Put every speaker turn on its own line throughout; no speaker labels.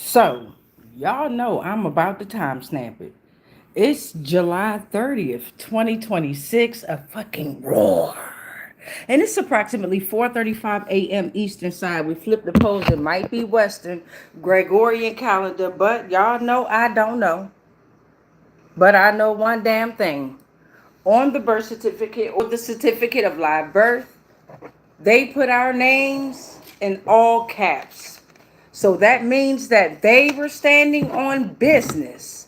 So, y'all know I'm about to time stamp it. It's July 30th, 2026, a fucking roar. And it's approximately 4:35 a.m. Eastern side. We flip the poles. It might be Western, Gregorian calendar, but y'all know I don't know. But I know one damn thing. On the birth certificate or the certificate of live birth, they put our names in all caps. So that means that they were standing on business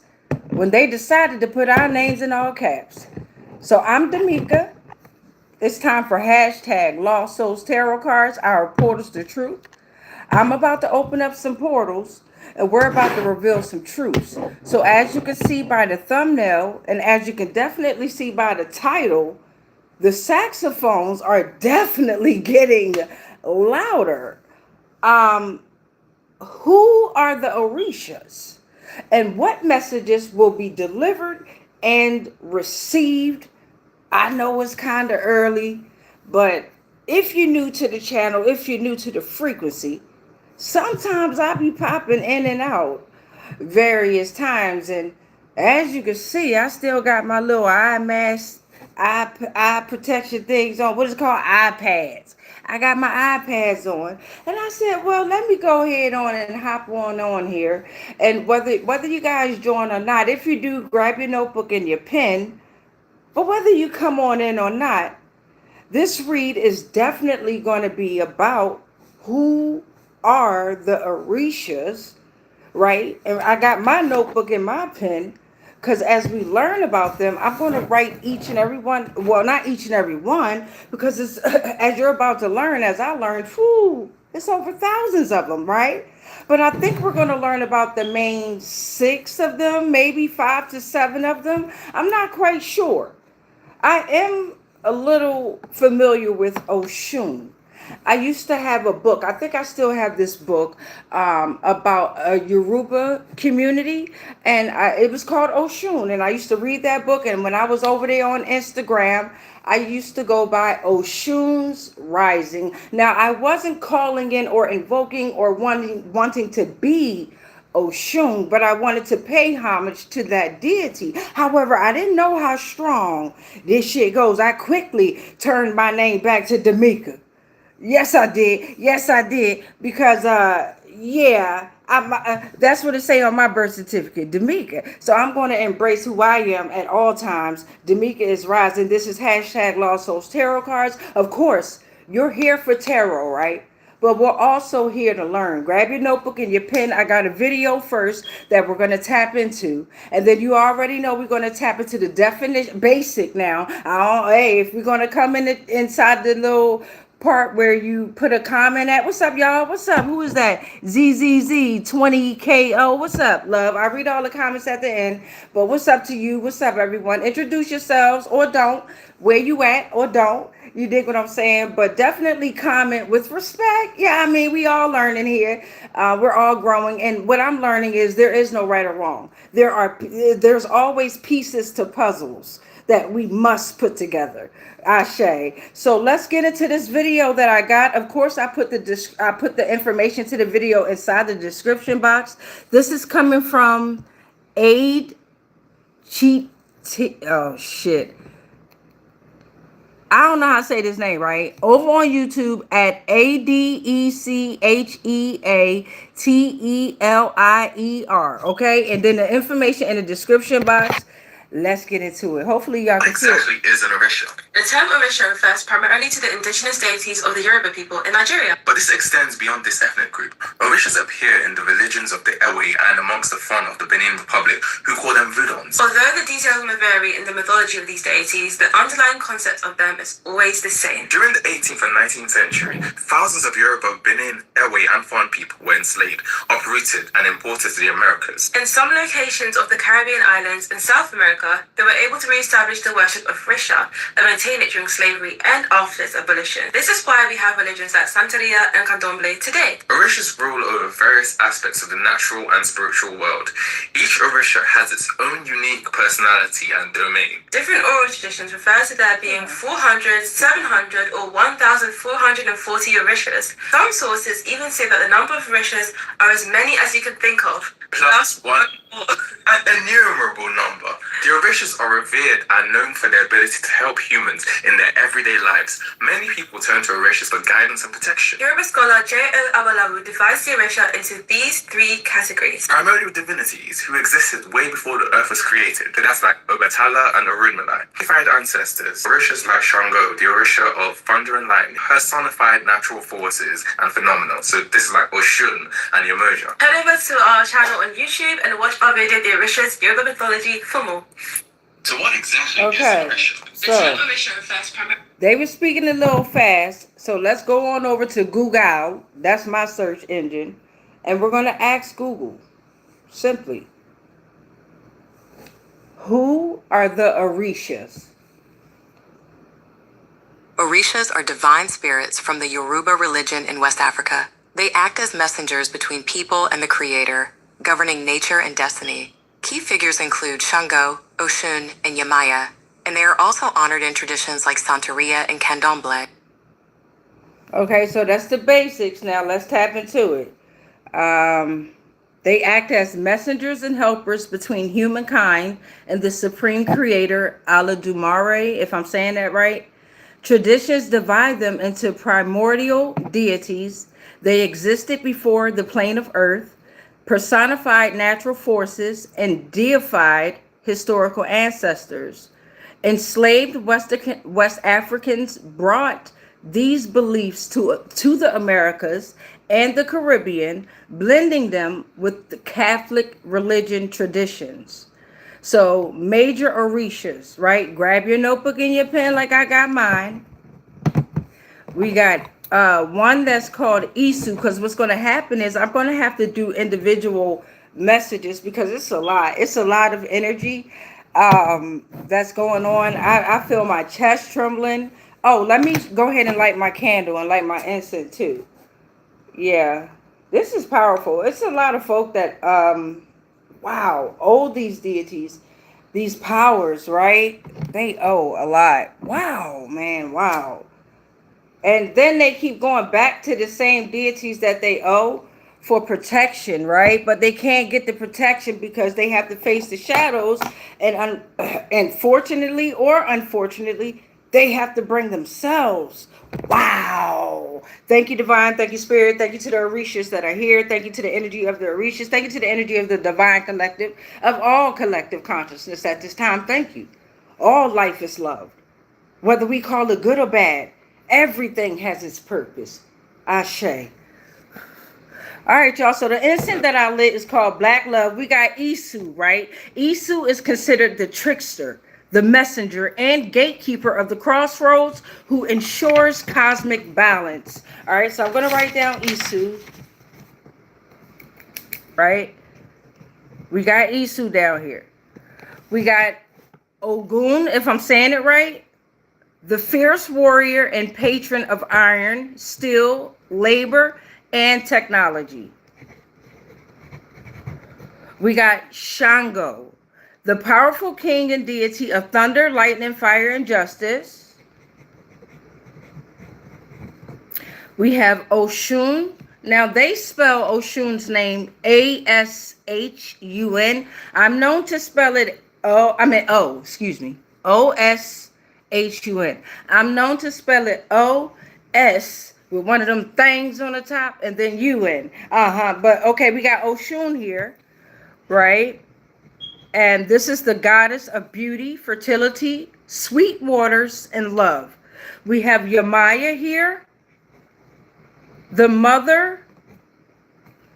when they decided to put our names in all caps. So I'm D'Amica. It's time for hashtag Lost Souls Tarot Cards, our portals to truth. I'm about to open up some portals and we're about to reveal some truths. So, as you can see by the thumbnail, and as you can definitely see by the title, the saxophones are definitely getting louder. Um, who are the Orishas? And what messages will be delivered and received? I know it's kind of early, but if you're new to the channel, if you're new to the frequency, sometimes I be popping in and out various times. And as you can see, I still got my little eye mask, eye protection things on. What is it called? iPads. I got my iPads on, and I said, "Well, let me go ahead on and hop on here." And whether you guys join or not, if you do, grab your notebook and your pen. But whether you come on in or not, this read is definitely going to be about who are the Orishas, right? And I got my notebook and my pen because as we learn about them, I'm going to write each and every one. Well, not each and every one, because it's as you're about to learn, as I learned, whew, it's over thousands of them, right? But I think we're going to learn about the main six of them, maybe 5 to 7 of them. I'm not quite sure. I am a little familiar with Oshun. I used to have a book. I think I still have this book about a Yoruba community, and it was called Oshun. And I used to read that book. And when I was over there on Instagram, I used to go by Oshun's Rising. Now, I wasn't calling in or invoking or wanting to be Oshun, but I wanted to pay homage to that deity. However, I didn't know how strong this shit goes. I quickly turned my name back to D'Amica. Yes, I did. Yes, I did. Because, yeah, that's what it say on my birth certificate, D'Amica. So I'm going to embrace who I am at all times. D'Amica is rising. This is hashtag Lost Souls Tarot Cards. Of course, you're here for tarot, right? But we're also here to learn. Grab your notebook and your pen. I got a video first that we're going to tap into. And then you already know we're going to tap into the definition, basic now. Hey, if we're going to come inside the little part where you put a comment at, what's up, y'all? What's up? Who is that? ZZZ20KO. What's up, love? I read all the comments at the end. But what's up to you? What's up, everyone? Introduce yourselves or don't. Where you at or don't. You dig what I'm saying? But definitely comment with respect. Yeah, I mean, we all learning here. We're all growing. And what I'm learning is there is no right or wrong. There's always pieces to puzzles that we must put together. Ashe. So let's get into this video that I got. Of course, I put the information to the video inside the description box. This is coming from Aid Cheat. Oh shit. I don't know how to say this name right. Over on YouTube at ADECHEATELIER. Okay, and then the information in the description box. Let's get into it. Hopefully y'all can see it.
Exactly is an Orisha. The term Orisha refers primarily to the indigenous deities of the Yoruba people in Nigeria. But this extends beyond this ethnic group. Orishas appear in the religions of the Ewe and amongst the Fon of the Benin Republic, who call them Vudons. Although the details may vary in the mythology of these deities, the underlying concept of them is always the same. During the 18th and 19th century, thousands of Yoruba, Benin, Ewe, and Fon people were enslaved, uprooted, and imported to the Americas. In some locations of the Caribbean islands and South America, they were able to re-establish the worship of Orisha and maintain maintain it during slavery and after its abolition. This is why we have religions like Santeria and Candomblé today. Orishas rule over various aspects of the natural and spiritual world. Each Orisha has its own unique personality and domain. Different oral traditions refer to there being 400, 700, or 1,440 Orishas. Some sources even say that the number of Orishas are as many as you can think of, plus one more. An innumerable number. The Orishas are revered and known for their ability to help humans in their everyday lives. Many people turn to Orishas for guidance and protection. Yoruba scholar J.O. Abalawu divides the Orisha into these three categories. Primordial divinities who existed way before the earth was created. So that's like Obatala and Orunmila. Deified ancestors. Orishas like Shango, the Orisha of thunder and lightning, personified natural forces and phenomena. So this is like Oshun and Yamoja. Head over to our channel on YouTube and watch our video, The Orishas, Yoruba Mythology, for more. So what exactly is Orisha?
So they were speaking a little fast, so let's go on over to Google. That's my search engine, and we're going to ask Google simply, who are the Orishas?
Orishas are divine spirits from the Yoruba religion in West Africa. They act as messengers between people and the Creator, governing nature and destiny. Key figures include Shango, Oshun, and Yamaya, and they are also honored in traditions like Santeria and Candomblé.
Okay, so that's the basics. Now let's tap into it. They act as messengers and helpers between humankind and the supreme creator, Aladumare, if I'm saying that right. Traditions divide them into primordial deities. They existed before the plane of earth, personified natural forces, and deified historical ancestors. Enslaved West Africans brought these beliefs to the Americas and the Caribbean, blending them with the Catholic religion traditions. So major Orishas, right? Grab your notebook and your pen like I got mine. We got one that's called Isu, because what's going to happen is I'm going to have to do individual messages because it's a lot. It's a lot of energy that's going on. I feel my chest trembling. Oh, let me go ahead and light my candle and light my incense too. Yeah, this is powerful. It's a lot of folk that, wow, owe these deities, these powers, right? They owe a lot. Wow, man, wow. And then they keep going back to the same deities that they owe for protection, right? But they can't get the protection because they have to face the shadows. And fortunately or unfortunately, they have to bring themselves. Wow. Thank you, Divine. Thank you, Spirit. Thank you to the Orishas that are here. Thank you to the energy of the Orishas. Thank you to the energy of the Divine Collective, of all collective consciousness at this time. Thank you. All life is love. Whether we call it good or bad, everything has its purpose. Ashe. All right, y'all. So the incense that I lit is called Black Love. We got Isu, right? Isu is considered the trickster, the messenger, and gatekeeper of the crossroads who ensures cosmic balance. All right, so I'm going to write down Isu. Right? We got Isu down here. We got Ogun, if I'm saying it right. The fierce warrior and patron of iron, steel, labor, and technology. We got Shango, the powerful king and deity of thunder, lightning, fire, and justice. We have Oshun. Now they spell Oshun's name Ashun. I'm known to spell it Oshun. I'm known to spell it O-S with one of them things on the top and then UN. But okay, we got Oshun here, right? And this is the goddess of beauty, fertility, sweet waters, and love. We have Yamaya here, the mother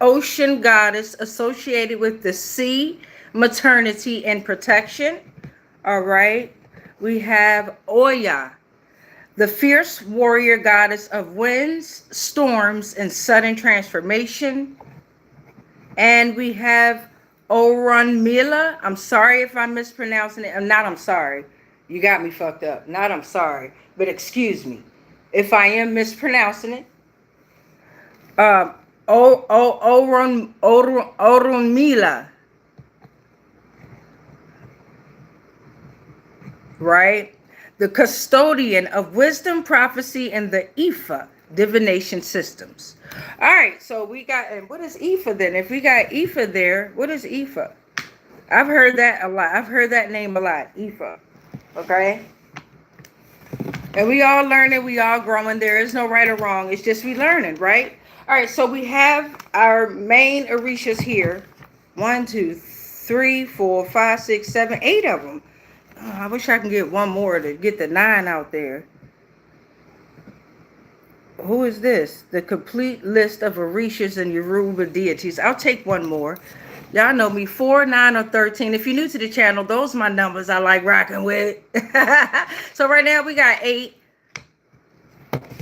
ocean goddess associated with the sea, maternity, and protection. All right. We have Oya, the fierce warrior goddess of winds, storms, and sudden transformation. And we have Orunmila. I'm sorry if I'm mispronouncing it. I'm sorry. You got me fucked up. Not I'm sorry, but excuse me if I am mispronouncing it. Orunmila, right? The custodian of wisdom, prophecy, and the Ifa divination systems. All right, so we got, and what is Ifa then? If we got Ifa there, what is Ifa? I've heard that a lot. I've heard that name a lot, Ifa. Okay? And we all learning, we all growing. There is no right or wrong. It's just we learning, right? All right, so we have our main Orishas here. 1, 2, 3, 4, 5, 6, 7, 8 of them. Oh, I wish I can get one more to get the 9 out there. Who is this? The complete list of Orishas and Yoruba deities. I'll take one more. Y'all know me, 4, 9, or 13. If you're new to the channel, those are my numbers I like rocking with. So right now we got 8.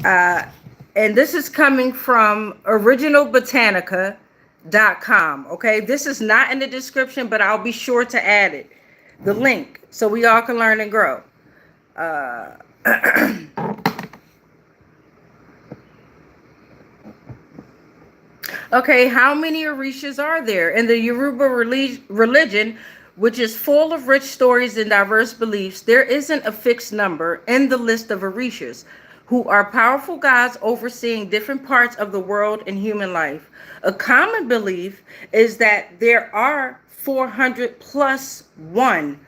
And this is coming from originalbotanica.com. Okay, this is not in the description, but I'll be sure to add it. The link, so we all can learn and grow. Okay, how many Orishas are there? In the Yoruba religion, which is full of rich stories and diverse beliefs, there isn't a fixed number in the list of Orishas, who are powerful gods overseeing different parts of the world and human life. A common belief is that there are 400 plus 1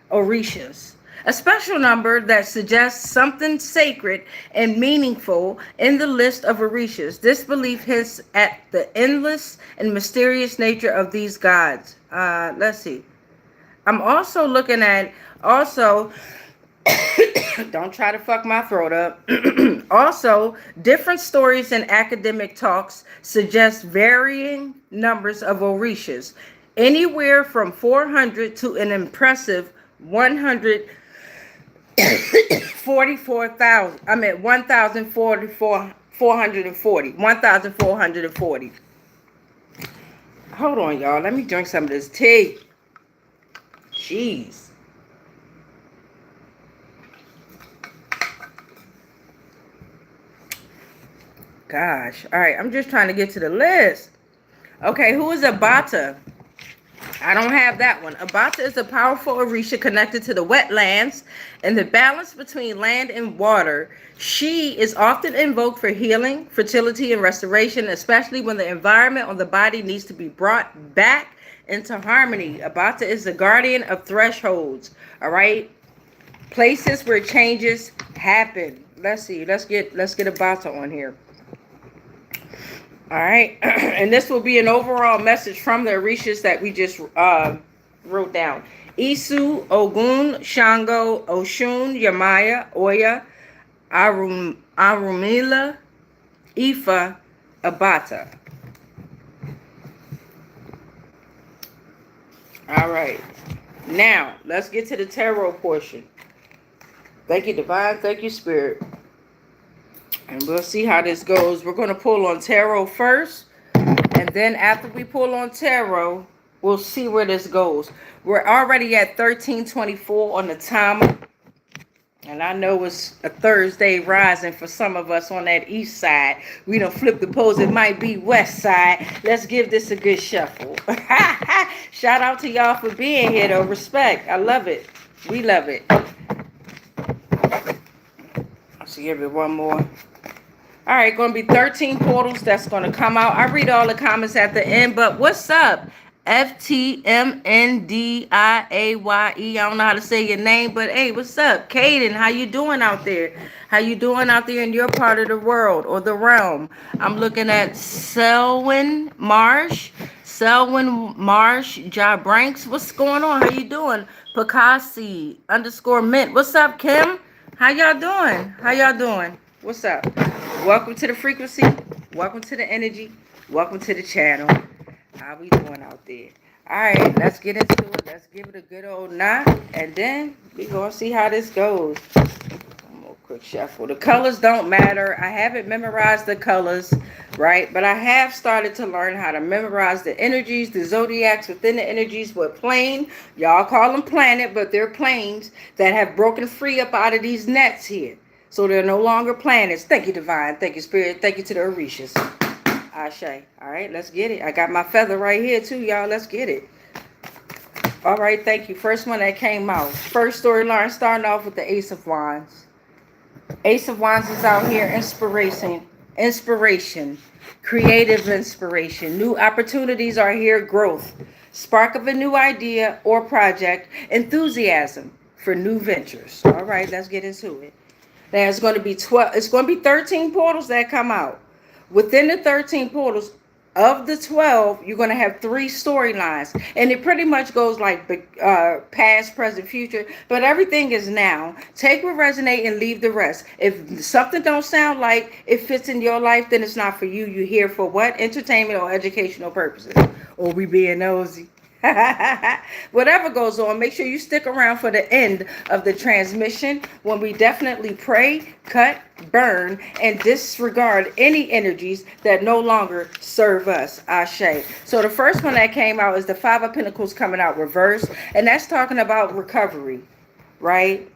Orishas, a special number that suggests something sacred and meaningful in the list of Orishas. This belief hints at the endless and mysterious nature of these gods. Let's see. I'm also looking at, don't try to fuck my throat up. Also, different stories and academic talks suggest varying numbers of Orishas, anywhere from 400 to an impressive 144,000. I mean 1,440. Hold on, y'all. Let me drink some of this tea. Jeez. Gosh. All right, I'm just trying to get to the list. Okay, who is Abata? I don't have that one. Abata is a powerful Orisha connected to the wetlands and the balance between land and water. She is often invoked for healing, fertility, and restoration, especially when the environment or the body needs to be brought back into harmony. Abata is the guardian of thresholds, all right? Places where changes happen. Let's see. Let's get Abata on here. All right, and this will be an overall message from the Orishas that we just wrote down. Isu, Ogun, Shango, Oshun, Yamaya, Oya, Arumila, Ifa, Abata. All right, now let's get to the tarot portion. Thank you, Divine. Thank you, Spirit. And we'll see how this goes. We're going to pull on tarot first. And then after we pull on tarot, we'll see where this goes. We're already at 13:24 on the timer. And I know it's a Thursday rising for some of us on that east side. We done flip the pose. It might be west side. Let's give this a good shuffle. Shout out to y'all for being here, though. Respect. I love it. We love it. Let's give it one more. All right, going to be 13 portals that's going to come out. I read all the comments at the end, but what's up? FTMNDIAYE. I don't know how to say your name, but hey, what's up? Caden, how you doing out there? How you doing out there in your part of the world or the realm? I'm looking at Selwyn Marsh, Jabranks. What's going on? How you doing? Picassi _mint. What's up, Kim? How y'all doing? How y'all doing? What's up? Welcome to the frequency. Welcome to the energy. Welcome to the channel. How we doing out there? All right, let's get into it. Let's give it a good old knot. And then we going to see how this goes. I'm going to Quick shuffle. The colors don't matter. I haven't memorized the colors, right? But I have started to learn how to memorize the energies, the zodiacs within the energies with plane. Y'all call them planet, but they're planes that have broken free up out of these nets here. So they're no longer planets. Thank you, Divine. Thank you, Spirit. Thank you to the Orishas. Ashe. All right, let's get it. I got my feather right here too, y'all. Let's get it. All right, thank you. First one that came out. First storyline starting off with the Ace of Wands. Ace of Wands is out here, inspiration, creative inspiration. New opportunities are here, growth, spark of a new idea or project, enthusiasm for new ventures. All right, let's get into it. Now it's going to be 12, it's going to be 13 portals that come out. Within the 13 portals, of the 12, you're going to have 3 storylines. And it pretty much goes like past, present, future. But everything is now. Take what resonates and leave the rest. If something don't sound like it fits in your life, then it's not for you. You're here for what? Entertainment or educational purposes. Or we being nosy. Whatever goes on, make sure you stick around for the end of the transmission when we definitely pray, cut, burn, and disregard any energies that no longer serve us. Ashe. So the first one that came out is the Five of Pentacles coming out reverse, and that's talking about recovery, right?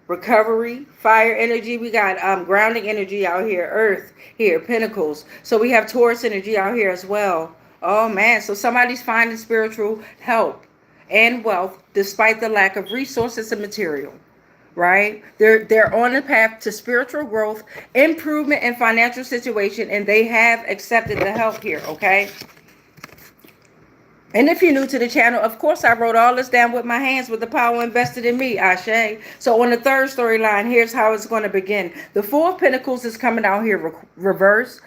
Recovery, fire energy. We got grounding energy out here, earth here, pentacles. So we have Taurus energy out here as well. Oh man, so somebody's finding spiritual help and wealth despite the lack of resources and material, right? They're on the path to spiritual growth, improvement in financial situation, and they have accepted the help here, okay? And if you're new to the channel, of course, I wrote all this down with my hands with the power invested in me, Ashe. So on the third storyline, here's how it's going to begin. The Four of Pentacles is coming out here reverse.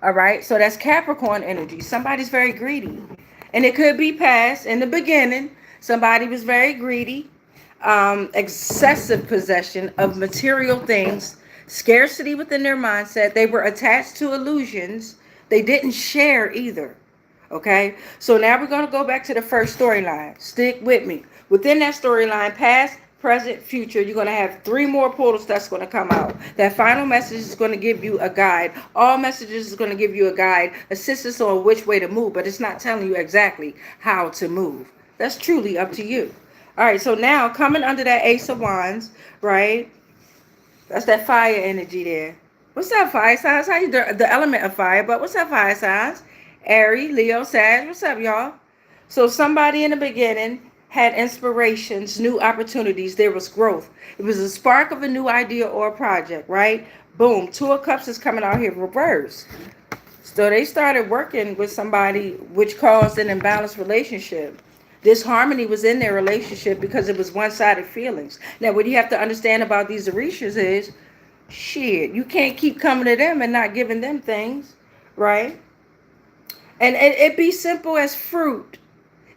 All right, so that's Capricorn energy. Somebody's very greedy. And it could be past. In the beginning, somebody was very greedy. Excessive possession of material things. Scarcity within their mindset. They were attached to illusions. They didn't share either. Okay, so now we're going to go back to the first storyline. Stick with me. Within that storyline, past, present, future, you're going to have 3 more portals that's going to come out. That final message is going to give you a guide. All messages is going to give you a guide, assistance on which way to move, but it's not telling you exactly how to move. That's truly up to you. All right, so now coming under that Ace of Wands, right? That's that fire energy there. What's up, fire signs? How you doing? The element of fire, but what's up, fire signs? Aries, Leo, Sag, what's up, y'all? So somebody in the beginning had inspirations, new opportunities. There was growth. It was a spark of a new idea or a project, right? Boom. 2 of Cups is coming out here reverse. So they started working with somebody which caused an imbalanced relationship. Disharmony was in their relationship because it was one-sided feelings. Now, what you have to understand about these Orishas is, shit, you can't keep coming to them and not giving them things, right? And it be simple as fruit.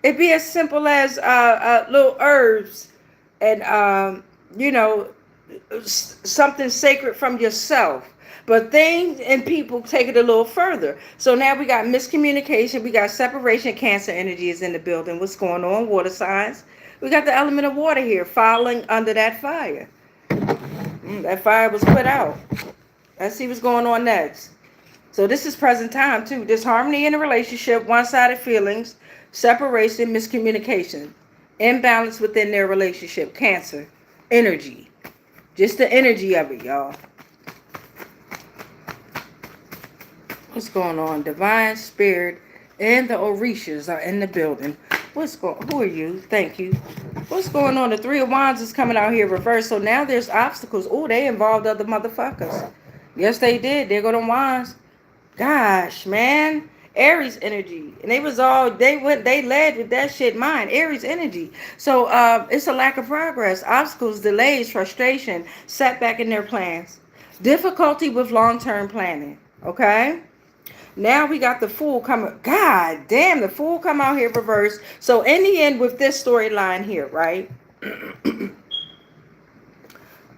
It be as simple as little herbs and, something sacred from yourself. But things and people take it a little further. So now we got miscommunication. We got separation. Cancer energy is in the building. What's going on? Water signs. We got the element of water here falling under that fire. That fire was put out. Let's see what's going on next. So this is present time too. Disharmony in a relationship, one-sided feelings, separation, miscommunication, imbalance within their relationship, Cancer, energy. Just the energy of it, y'all. What's going on? Divine Spirit and the Orishas are in the building. Who are you? Thank you. What's going on? The 3 of Wands is coming out here reverse. So now there's obstacles. Oh, they involved other motherfuckers. Yes, they did. There go the Wands. Gosh, man. Aries energy. And they led with that shit mine. Aries energy. So it's a lack of progress. Obstacles, delays, frustration, setback in their plans. Difficulty with long-term planning. Okay? Now we got the Fool coming. God damn, the Fool come out here reverse. So in the end with this storyline here, right?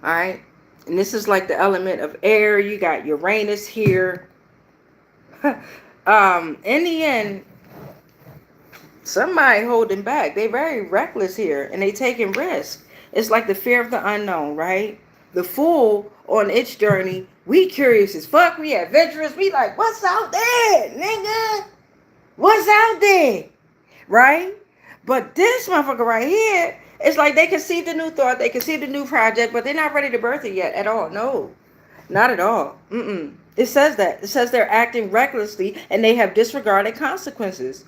Alright. And this is like the element of air. You got Uranus here. In the end, somebody holding back. They very reckless here and they taking risks. It's like the fear of the unknown, right? The Fool on its journey. We curious as fuck. We adventurous. We like, what's out there, nigga? What's out there? Right? But this motherfucker right here, it's like they conceived a new thought, they conceived a new project, but they're not ready to birth it yet at all. No, not at all. It says that. It says they're acting recklessly and they have disregarded consequences.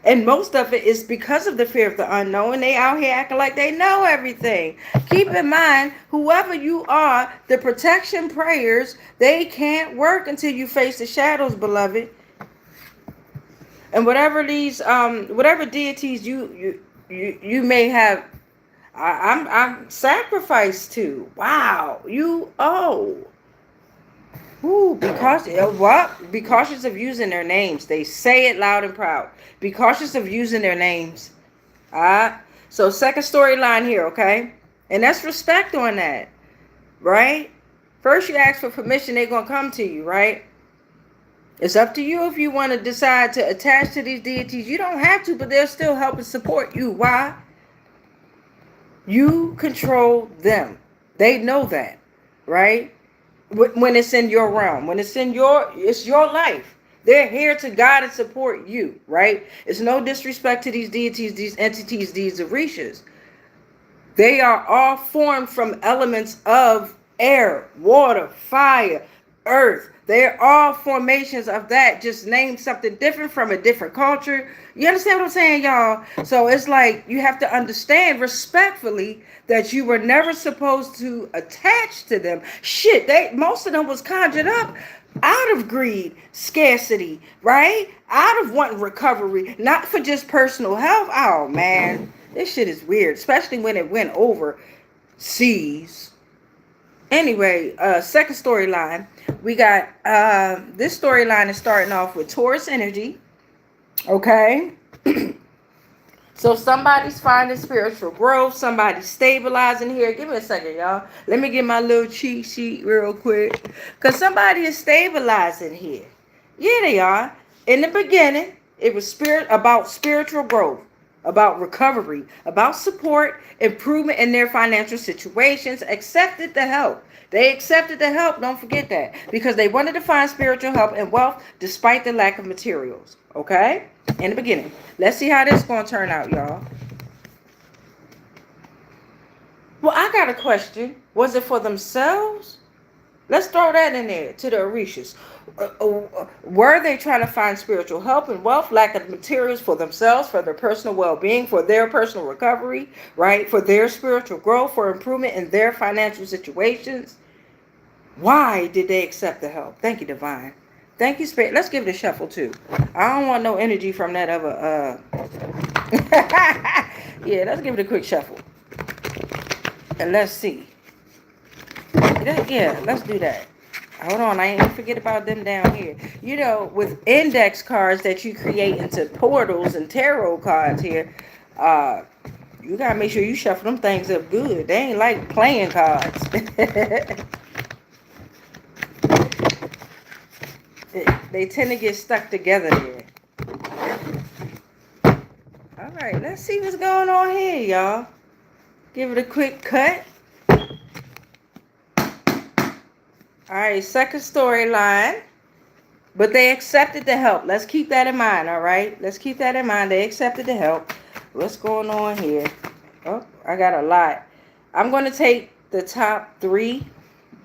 And most of it is because of the fear of the unknown. They out here acting like they know everything. Keep in mind, whoever you are, the protection prayers, they can't work until you face the shadows, beloved. And whatever these, whatever deities you may have, I'm sacrificed to. Wow, Ooh, be cautious. What? Be cautious of using their names. They say it loud and proud. Be cautious of using their names. So second storyline here, okay? And that's respect on that, right? First you ask for permission, they're going to come to you, right? It's up to you if you want to decide to attach to these deities. You don't have to, but they'll still help and support you. Why? You control them. They know that, right? When it's in your realm, when it's your life. They're here to guide and support you, right? It's no disrespect to these deities, these entities, these orishas. They are all formed from elements of air, water, fire, earth. They're all formations of that. Just name something different from a different culture. You understand what I'm saying, y'all? So it's like you have to understand respectfully that you were never supposed to attach to them. Shit, most of them was conjured up out of greed, scarcity, right? Out of wanting recovery, not for just personal health. Oh man, this shit is weird, especially when it went overseas. Anyway, second storyline. We got this storyline is starting off with Taurus energy. Okay. So somebody's finding spiritual growth. Somebody's stabilizing here. Give me a second, y'all. Let me get my little cheat sheet real quick. Because somebody is stabilizing here. Yeah, they are. In the beginning, it was about spiritual growth, about recovery, about support, improvement in their financial situations, accepted the help. They accepted the help, don't forget that, because they wanted to find spiritual help and wealth despite the lack of materials, okay? In the beginning. Let's see how this is going to turn out, y'all. Well, I got a question. Was it for themselves? Let's throw that in there to the Orishas. Were they trying to find spiritual help and wealth, lack of materials for themselves, for their personal well-being, for their personal recovery, right? For their spiritual growth, for improvement in their financial situations? Why did they accept the help? Thank you, Divine. Thank you, Spirit. Let's give it a shuffle, too. I don't want no energy from that other... Yeah, let's give it a quick shuffle. And let's see. Yeah, let's do that. Hold on, I ain't gonna forget about them down here. You know, with index cards that you create into portals and tarot cards here, you gotta make sure you shuffle them things up good. They ain't like playing cards. They tend to get stuck together there. All right, let's see what's going on here, y'all. Give it a quick cut. All right, second storyline. But they accepted the help. Let's keep that in mind, all right? Let's keep that in mind. They accepted the help. What's going on here? Oh, I got a lot. I'm going to take the top 3.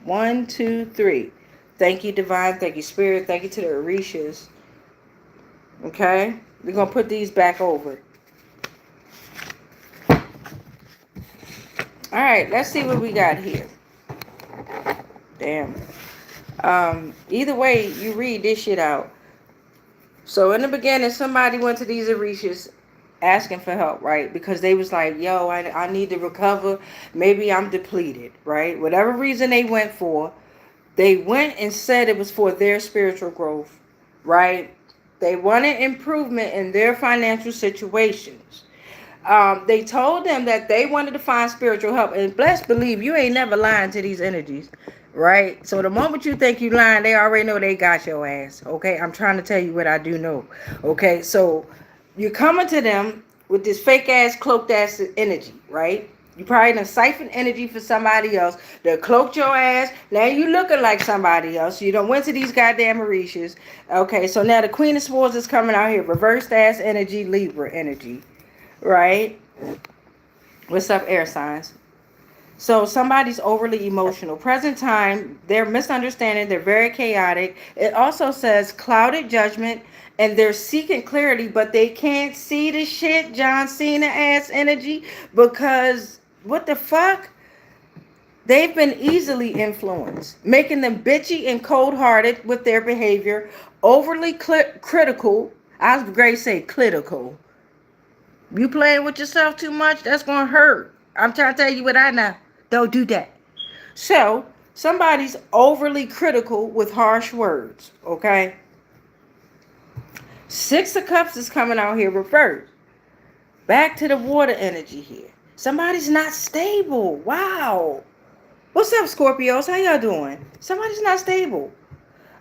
1, 2, 3. Thank you, Divine. Thank you, Spirit. Thank you to the Orishas. Okay? We're going to put these back over. All right, let's see what we got here. Damn. Either way, you read this shit out. So in the beginning, somebody went to these Orishas asking for help, right? Because they was like, yo, I need to recover. Maybe I'm depleted, right? Whatever reason they went for, they went and said it was for their spiritual growth, right? They wanted improvement in their financial situations. They told them that they wanted to find spiritual help. And bless believe, you ain't never lying to these energies, right? So the moment you think you lying, they already know they got your ass, okay? I'm trying to tell you what I do know, okay? So you're coming to them with this fake ass, cloaked ass energy, right? You probably done siphoned energy for somebody else. They cloaked your ass. Now you looking like somebody else. You done went to these goddamn ORISHAS. Okay, so now the Queen of Swords is coming out here. Reversed ass energy, Libra energy. Right? What's up, air signs? So somebody's overly emotional. Present time, they're misunderstanding. They're very chaotic. It also says clouded judgment, and they're seeking clarity, but they can't see the shit. John Cena ass energy, because what the fuck? They've been easily influenced, making them bitchy and cold-hearted with their behavior, overly critical. I was great say critical. You playing with yourself too much, that's gonna hurt. I'm trying to tell you what I know. Don't do that. So, somebody's overly critical with harsh words, okay? Six of Cups is coming out here reversed. Back to the water energy here. Somebody's not stable. Wow. What's up, Scorpios? How y'all doing? Somebody's not stable.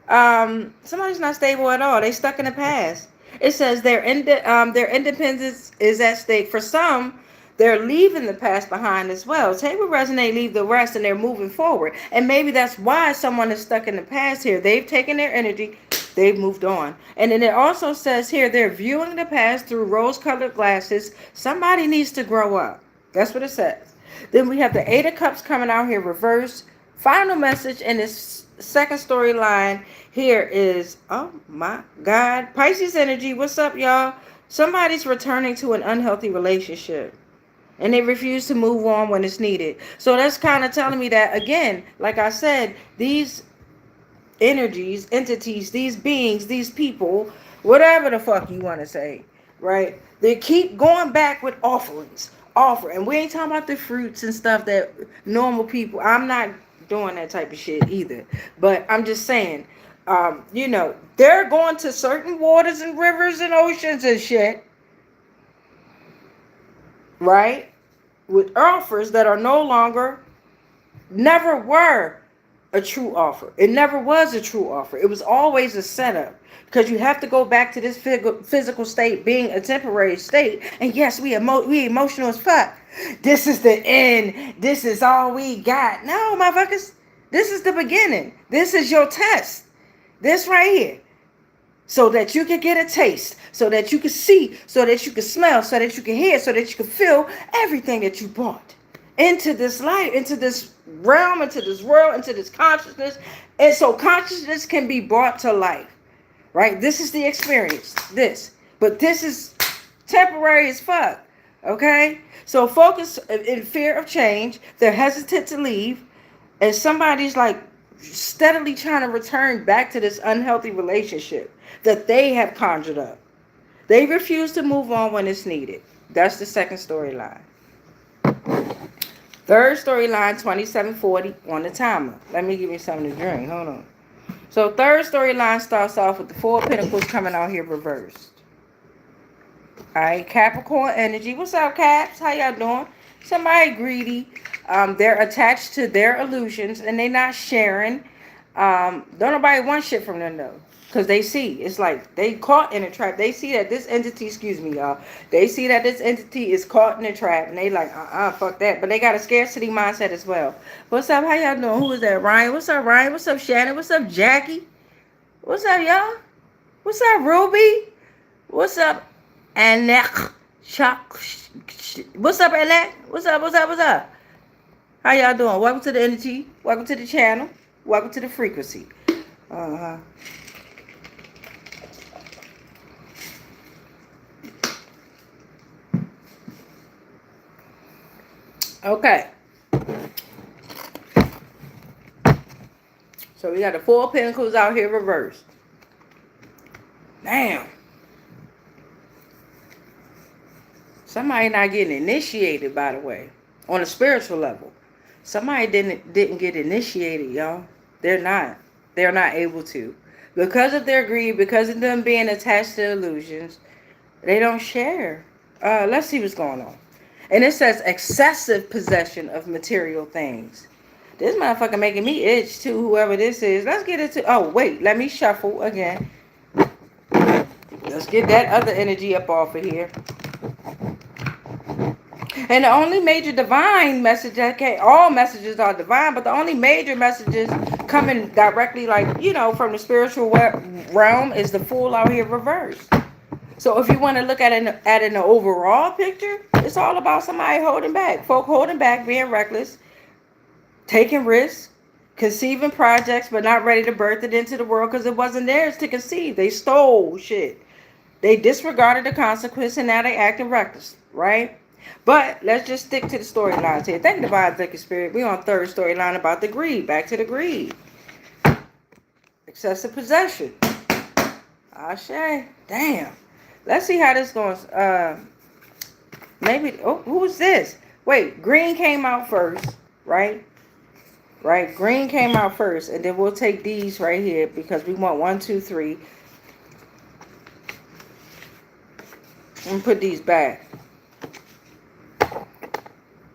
Somebody's not stable at all. They stuck in the past. It says their independence is at stake. For some, they're leaving the past behind as well. Take what resonate, leave the rest, and they're moving forward. And maybe that's why someone is stuck in the past here. They've taken their energy, they've moved on. And then it also says here they're viewing the past through rose-colored glasses. Somebody needs to grow up. That's what it says. Then we have the Eight of Cups coming out here reversed. Final message in this second storyline here is, oh my God, Pisces energy. What's up, y'all? Somebody's returning to an unhealthy relationship, and they refuse to move on when it's needed. So that's kind of telling me that, again, like I said, these energies, entities, these beings, these people, whatever the fuck you want to say, right? They keep going back with offerings. And we ain't talking about the fruits and stuff that normal people, I'm not doing that type of shit either. But I'm just saying, they're going to certain waters and rivers and oceans and shit, right? With offers that are no longer, never were a true offer. It never was a true offer. It was always a setup. Because you have to go back to this physical state being a temporary state. And yes, we emotional as fuck. This is the end. This is all we got. No, motherfuckers. This is the beginning. This is your test. This right here. So that you can get a taste. So that you can see. So that you can smell. So that you can hear. So that you can feel everything that you brought into this life, into this realm, into this world, into this consciousness. And so consciousness can be brought to life. Right? This is the experience. But this is temporary as fuck. Okay? So focus in fear of change. They're hesitant to leave. And somebody's like steadily trying to return back to this unhealthy relationship that they have conjured up. They refuse to move on when it's needed. That's the second storyline. Third storyline, 2740 on the timer. Let me give you something to drink. Hold on. So third storyline starts off with the Four of Pentacles coming out here reversed. All right, Capricorn energy. What's up, Caps? How y'all doing? Somebody greedy. They're attached to their illusions and they're not sharing. Don't nobody want shit from them though. Because they see, it's like they caught in a trap. They see that this entity, excuse me, y'all. They see that this entity is caught in a trap. And they like, fuck that. But they got a scarcity mindset as well. What's up? How y'all doing? Who is that? Ryan? What's up, Ryan? What's up, Shannon? What's up, Jackie? What's up, y'all? What's up, Ruby? What's up, Annette? What's up, Annette? What's up? How y'all doing? Welcome to the energy. Welcome to the channel. Welcome to the frequency. Okay. So we got the Four of Pentacles out here reversed. Damn. Somebody not getting initiated, by the way, on a spiritual level. Somebody didn't get initiated, y'all. They're not able to. Because of their greed, because of them being attached to illusions, they don't share. Let's see what's going on. And it says excessive possession of material things. This motherfucker making me itch too, whoever this is. Let's get into, oh wait, let me shuffle again. Let's get that other energy up off of here. And the only major divine message that came, all messages are divine, but the only major messages coming directly, like, from the spiritual realm is the Fool out here reversed. So if you want to look at an overall picture, it's all about somebody holding back. Folk holding back, being reckless, taking risks, conceiving projects, but not ready to birth it into the world because it wasn't theirs to conceive. They stole shit. They disregarded the consequence and now they acting reckless, right? But let's just stick to the storylines here. Thank Divine Thinking Spirit. We on third storyline about the greed. Back to the greed. Excessive possession. Ashe. Damn. Let's see how this goes. Maybe. Oh, who's this? Wait, green came out first, right? Right. Green came out first, and then we'll take these right here because we want 1, 2, 3. And put these back.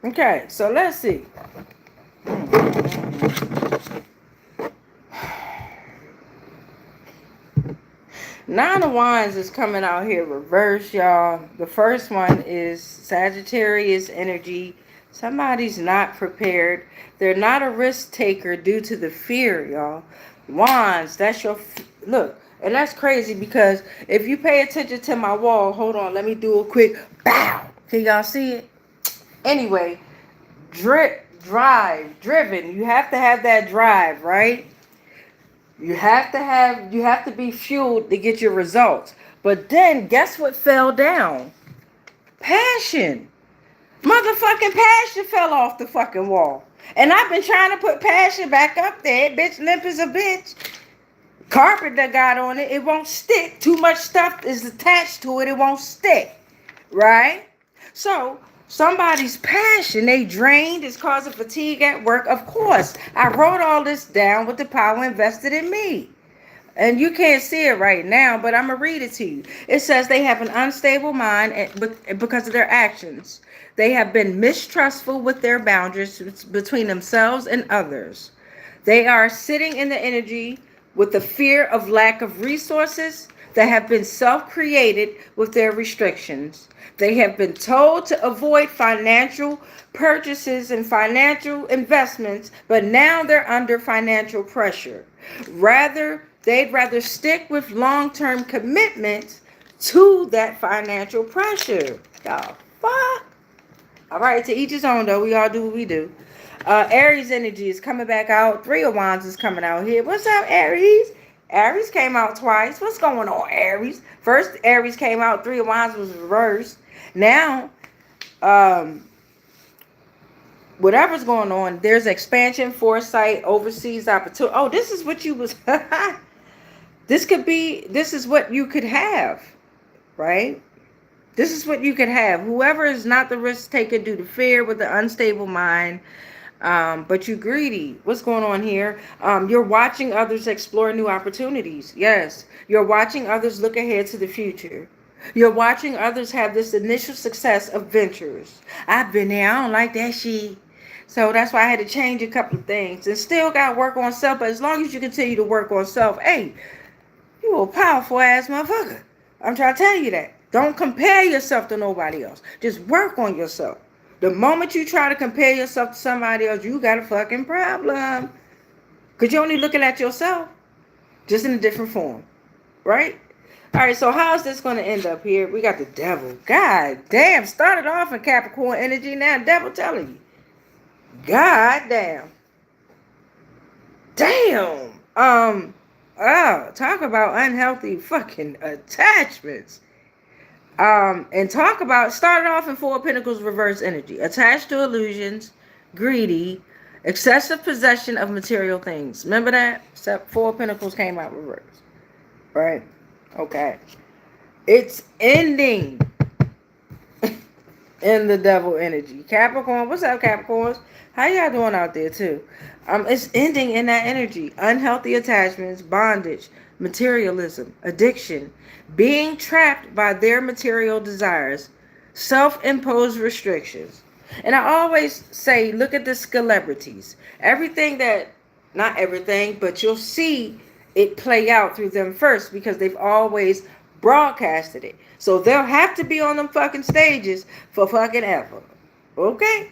Okay, so let's see. Nine of Wands is coming out here reverse, y'all. The first one is Sagittarius energy. Somebody's not prepared. They're not a risk taker due to the fear, y'all. Wands, that's your... Look, and that's crazy because if you pay attention to my wall, hold on, let me do a quick bow. Can y'all see it? Anyway, driven. You have to have that drive, right? You have to be fueled to get your results. But then guess what fell down? Passion. Motherfucking passion fell off the fucking wall. And I've been trying to put passion back up there. Bitch, limp as a bitch. Carpet that got on it, it won't stick. Too much stuff is attached to it, it won't stick. Right? So, somebody's passion, they drained, is causing fatigue at work. Of course, I wrote all this down with the power invested in me. And you can't see it right now, but I'm going to read it to you. It says they have an unstable mind because of their actions. They have been mistrustful with their boundaries between themselves and others. They are sitting in the energy with the fear of lack of resources that have been self-created with their restrictions. They have been told to avoid financial purchases and financial investments, but now they're under financial pressure. They'd rather stick with long-term commitments to that financial pressure. Y'all, fuck. All right, to each his own, though. We all do what we do. Aries energy is coming back out. 3 of Wands is coming out here. What's up, Aries? Aries came out twice. What's going on, Aries? First, Aries came out. 3 of Wands was reversed. Now, whatever's going on, there's expansion, foresight, overseas opportunity. Oh, this is what you was... This is what you could have, right? This is what you could have. Whoever is not the risk taker due to fear with the unstable mind, but you greedy. What's going on here? You're watching others explore new opportunities. Yes. You're watching others look ahead to the future. You're watching others have this initial success of ventures. I've been there. I don't like that shit. So that's why I had to change a couple of things. And still got to work on self. But as long as you continue to work on self, hey, you a powerful ass motherfucker. I'm trying to tell you that. Don't compare yourself to nobody else. Just work on yourself. The moment you try to compare yourself to somebody else, you got a fucking problem. Because you're only looking at yourself, just in a different form. Right? All right, so how's this going to end up here? We got the devil. God damn. Started off in Capricorn energy, now devil telling you. God damn. Damn. Talk about unhealthy fucking attachments. And talk about, started off in 4 of Pentacles reverse energy. Attached to illusions, greedy, excessive possession of material things. Remember that? Except 4 of Pentacles came out reverse. Right? Okay. It's ending in the devil energy. Capricorn, what's up, Capricorns? How y'all doing out there too? It's ending in that energy. Unhealthy attachments, bondage, materialism, addiction, being trapped by their material desires, self-imposed restrictions. And I always say, look at the celebrities. Everything that, not everything, but you'll see it play out through them first because they've always broadcasted it. So they'll have to be on them fucking stages for fucking ever. Okay?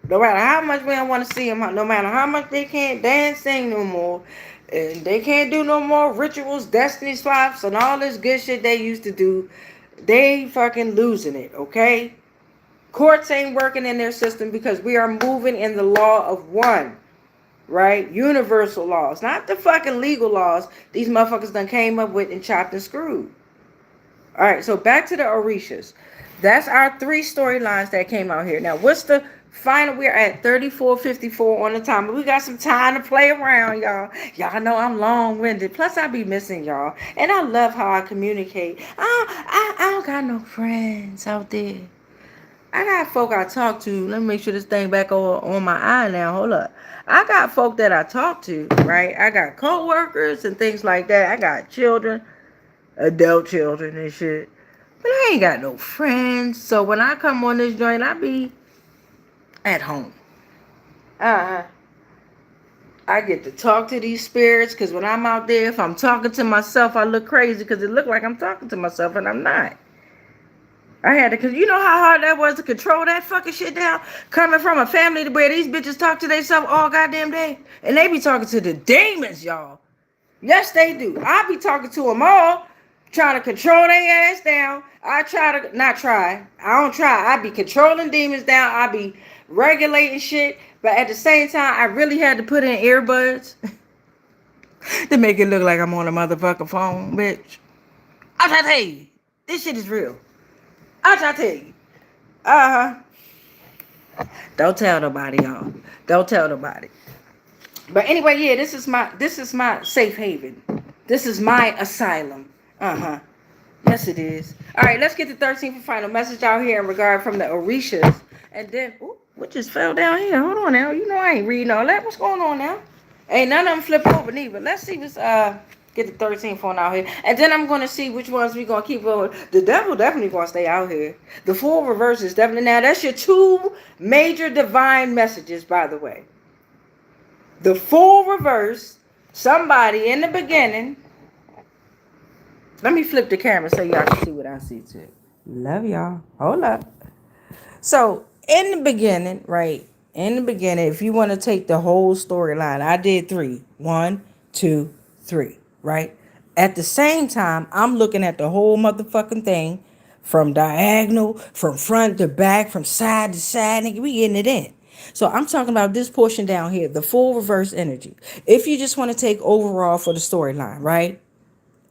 No matter how much we don't want to see them, no matter how much they can't dance, sing no more, and they can't do no more rituals, destiny swaps, and all this good shit they used to do, they fucking losing it, okay? Courts ain't working in their system because we are moving in the law of one, right? Universal laws, not the fucking legal laws these motherfuckers done came up with and chopped and screwed. All right, so back to the Orishas. That's our 3 storylines that came out here. Now, what's the final? We're at 34:54 on the timer. We got some time to play around, y'all. Y'all know I'm long-winded. Plus, I be missing y'all. And I love how I communicate. I don't got no friends out there. I got folk I talk to. Let me make sure this thing back on my eye now. Hold up. I got folk that I talk to, right? I got co-workers and things like that. I got children, adult children and shit. But I ain't got no friends. So when I come on this joint, I be at home. I get to talk to these spirits because when I'm out there, if I'm talking to myself, I look crazy because it look like I'm talking to myself and I'm not. I had to, because you know how hard that was to control that fucking shit down? Coming from a family where these bitches talk to themselves all goddamn day. And they be talking to the demons, y'all. Yes, they do. I be talking to them all, trying to control their ass down. I don't try. I be controlling demons down. I be regulating shit. But at the same time, I really had to put in earbuds to make it look like I'm on a motherfucking phone, bitch. I try to tell you, this shit is real. I try to tell you. Don't tell nobody, y'all. Don't tell nobody. But anyway, yeah, this is my safe haven. This is my asylum. Yes, it is. All right, let's get the 13th final message out here in regard from the Orishas. And then, what just fell down here? Hold on now. You know I ain't reading all that. What's going on now? Ain't none of them flip over neither. Let's see what's, get the 13th one out here. And then I'm going to see which ones we going to keep over. The devil definitely going to stay out here. The full reverse is definitely. Now, that's your 2 major divine messages, by the way. The full reverse, somebody in the beginning. Let me flip the camera so y'all can see what I see too. Love y'all. Hold up. So, in the beginning, right? In the beginning, if you want to take the whole storyline, I did 3. 1, 2, 3, right? At the same time, I'm looking at the whole motherfucking thing from diagonal, from front to back, from side to side. Nigga, we getting it in. So I'm talking about this portion down here, the full reverse energy. If you just want to take overall for the storyline, right?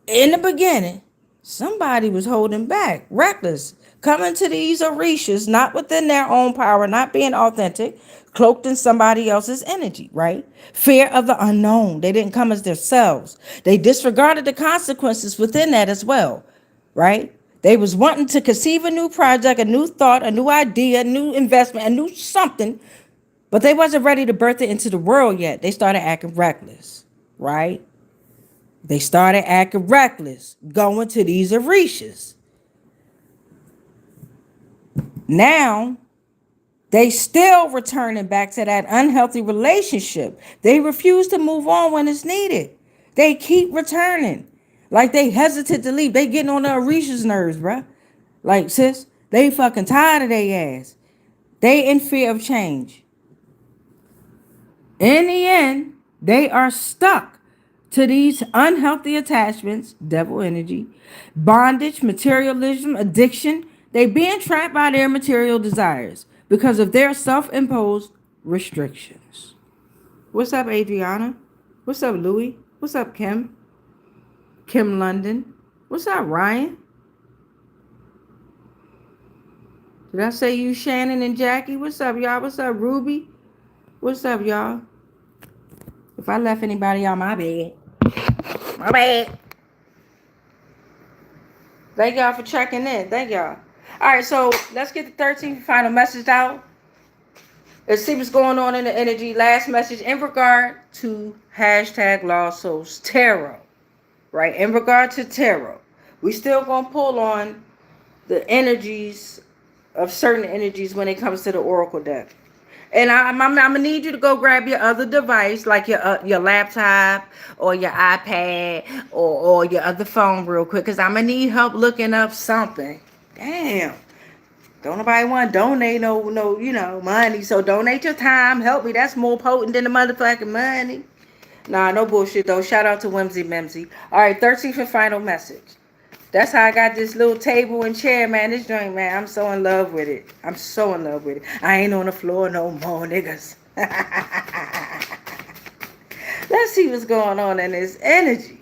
In the beginning, somebody was holding back, reckless, coming to these Orishas, not within their own power, not being authentic, cloaked in somebody else's energy, right? Fear of the unknown. They didn't come as themselves. They disregarded the consequences within that as well, right? They was wanting to conceive a new project, a new thought, a new idea, a new investment, a new something, but they wasn't ready to birth it into the world yet. They started acting reckless, right? They started acting reckless, going to these Orishas. Now, they still returning back to that unhealthy relationship. They refuse to move on when it's needed. They keep returning. Like they hesitant to leave. They getting on the Orishas' nerves, bruh. Like, sis, they fucking tired of their ass. They in fear of change. In the end, they are stuck to these unhealthy attachments, devil energy, bondage, materialism, addiction. They being trapped by their material desires because of their self-imposed restrictions. What's up, Adriana? What's up, Louie? What's up, Kim? Kim London. What's up, Ryan? Did I say you, Shannon and Jackie? What's up, y'all? What's up, Ruby? What's up, y'all? If I left anybody on my bad. My bad. Thank y'all for checking in. Thank y'all. All right, so let's get the 13th final message out. Let's see what's going on in the energy. Last message in regard to hashtag Lost Souls Tarot. Right? In regard to tarot. We still going to pull on the energies of certain energies when it comes to the Oracle deck. And I'm gonna need you to go grab your other device, like your laptop or your iPad or your other phone real quick, because I'm gonna need help looking up something. Damn. Don't nobody want to donate no, money. So donate your time. Help me. That's more potent than the motherfucking money. Nah, no bullshit though. Shout out to Whimsy Mimsy. All right, 13th and final message. That's how I got this little table and chair, man. This joint, man, I'm so in love with it. I'm so in love with it. I ain't on the floor no more, niggas. Let's see what's going on in this energy.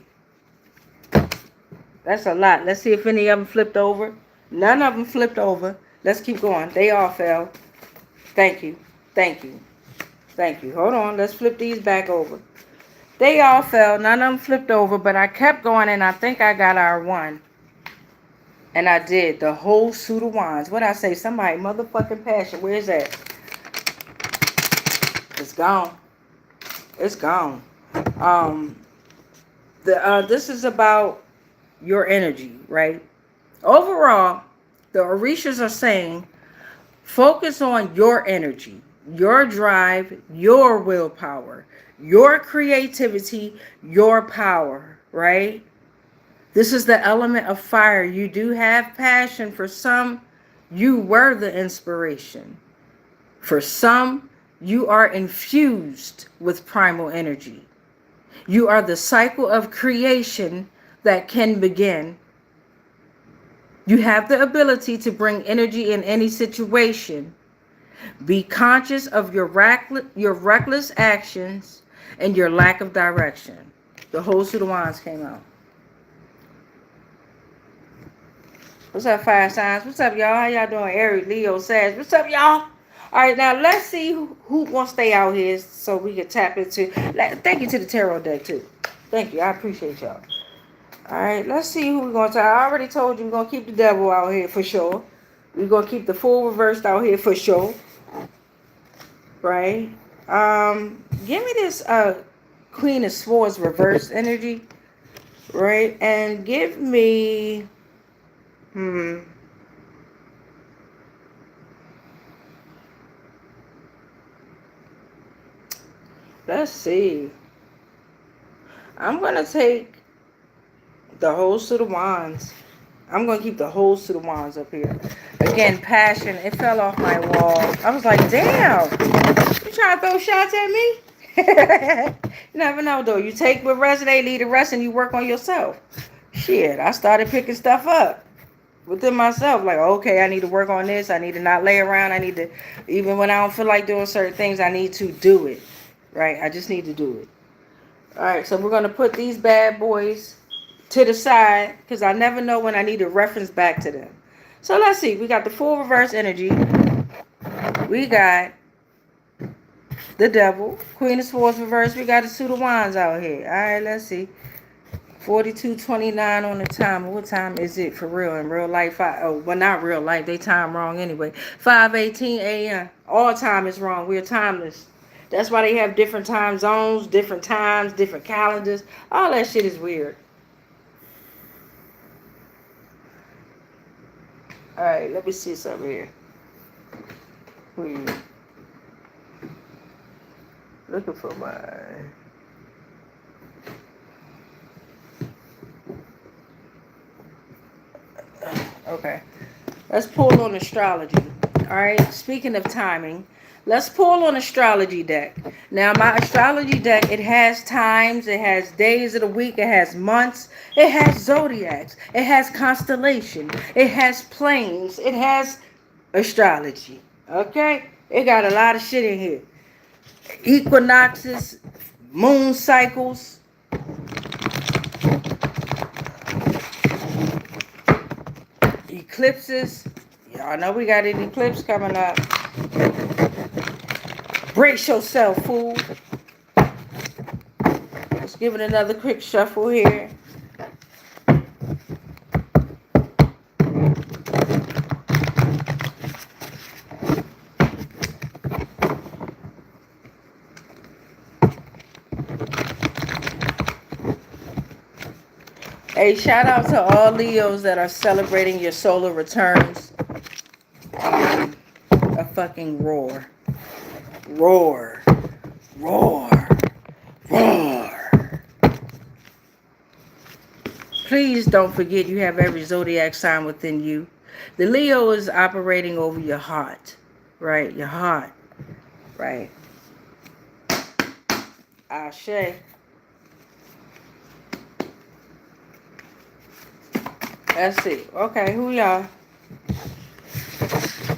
That's a lot. Let's see if any of them flipped over. None of them flipped over. Let's keep going. They all fell. Thank you. Thank you. Thank you. Hold on. Let's flip these back over. They all fell. None of them flipped over, but I kept going, and I think I got our one. And I did. The whole suit of wands. What'd I say? Somebody motherfucking passion. Where's that? It's gone. It's gone. This is about your energy, right? Overall, the Orishas are saying, focus on your energy, your drive, your willpower, your creativity, your power, right? This is the element of fire. You do have passion. For some, you were the inspiration. For some, you are infused with primal energy. You are the cycle of creation that can begin. You have the ability to bring energy in any situation. Be conscious of your reckless actions and your lack of direction. The whole suit of wands came out. What's up, fire signs? What's up, y'all? How y'all doing? Aries, Leo, Sag. What's up, y'all? All right, now let's see who wants to stay out here so we can tap into. Thank you to the tarot deck, too. Thank you. I appreciate y'all. All right, let's see who we're going to. I already told you we're going to keep the devil out here for sure. We're going to keep the Fool reversed out here for sure. Right? Give me this Queen of Swords reverse energy. Right? And give me... Let's see. I'm going to take the whole suit of wands. I'm going to keep the whole suit of wands up here. Again, passion. It fell off my wall. I was like, damn. You trying to throw shots at me? You never know, though. You take what resonates, leave the rest, and you work on yourself. Shit, I started picking stuff up within myself. Like, okay, I need to work on this. I need to not lay around. I need to, even when I don't feel like doing certain things, I need to do it. Right? I just need to do it. All right, so we're going to put these bad boys to the side because I never know when I need to reference back to them. So let's see. We got the Full reverse energy. We got the devil. Queen of Swords reverse. We got the suit of wands out here. All right, let's see. 42:29 on the timer. What time is it for real? In real life? Well, not real life. They time wrong anyway. 5:18 a.m. All time is wrong. We're timeless. That's why they have different time zones, different times, different calendars. All that shit is weird. All right, let me see something here. Looking for my... Okay. Let's pull on astrology. All right. Speaking of timing, let's pull on astrology deck. Now, my astrology deck, it has times, it has days of the week, it has months, it has zodiacs, it has constellation, it has planes, it has astrology. Okay? It got a lot of shit in here. Equinoxes, moon cycles. Eclipses. Y'all know we got an eclipse coming up. Brace yourself, fool. Let's give it another quick shuffle here. Hey, shout out to all Leos that are celebrating your solar returns. A fucking roar. Roar. Roar. Roar. Please don't forget you have every zodiac sign within you. The Leo is operating over your heart, right? Your heart, right? Ashe. Let's see. Okay, who y'all?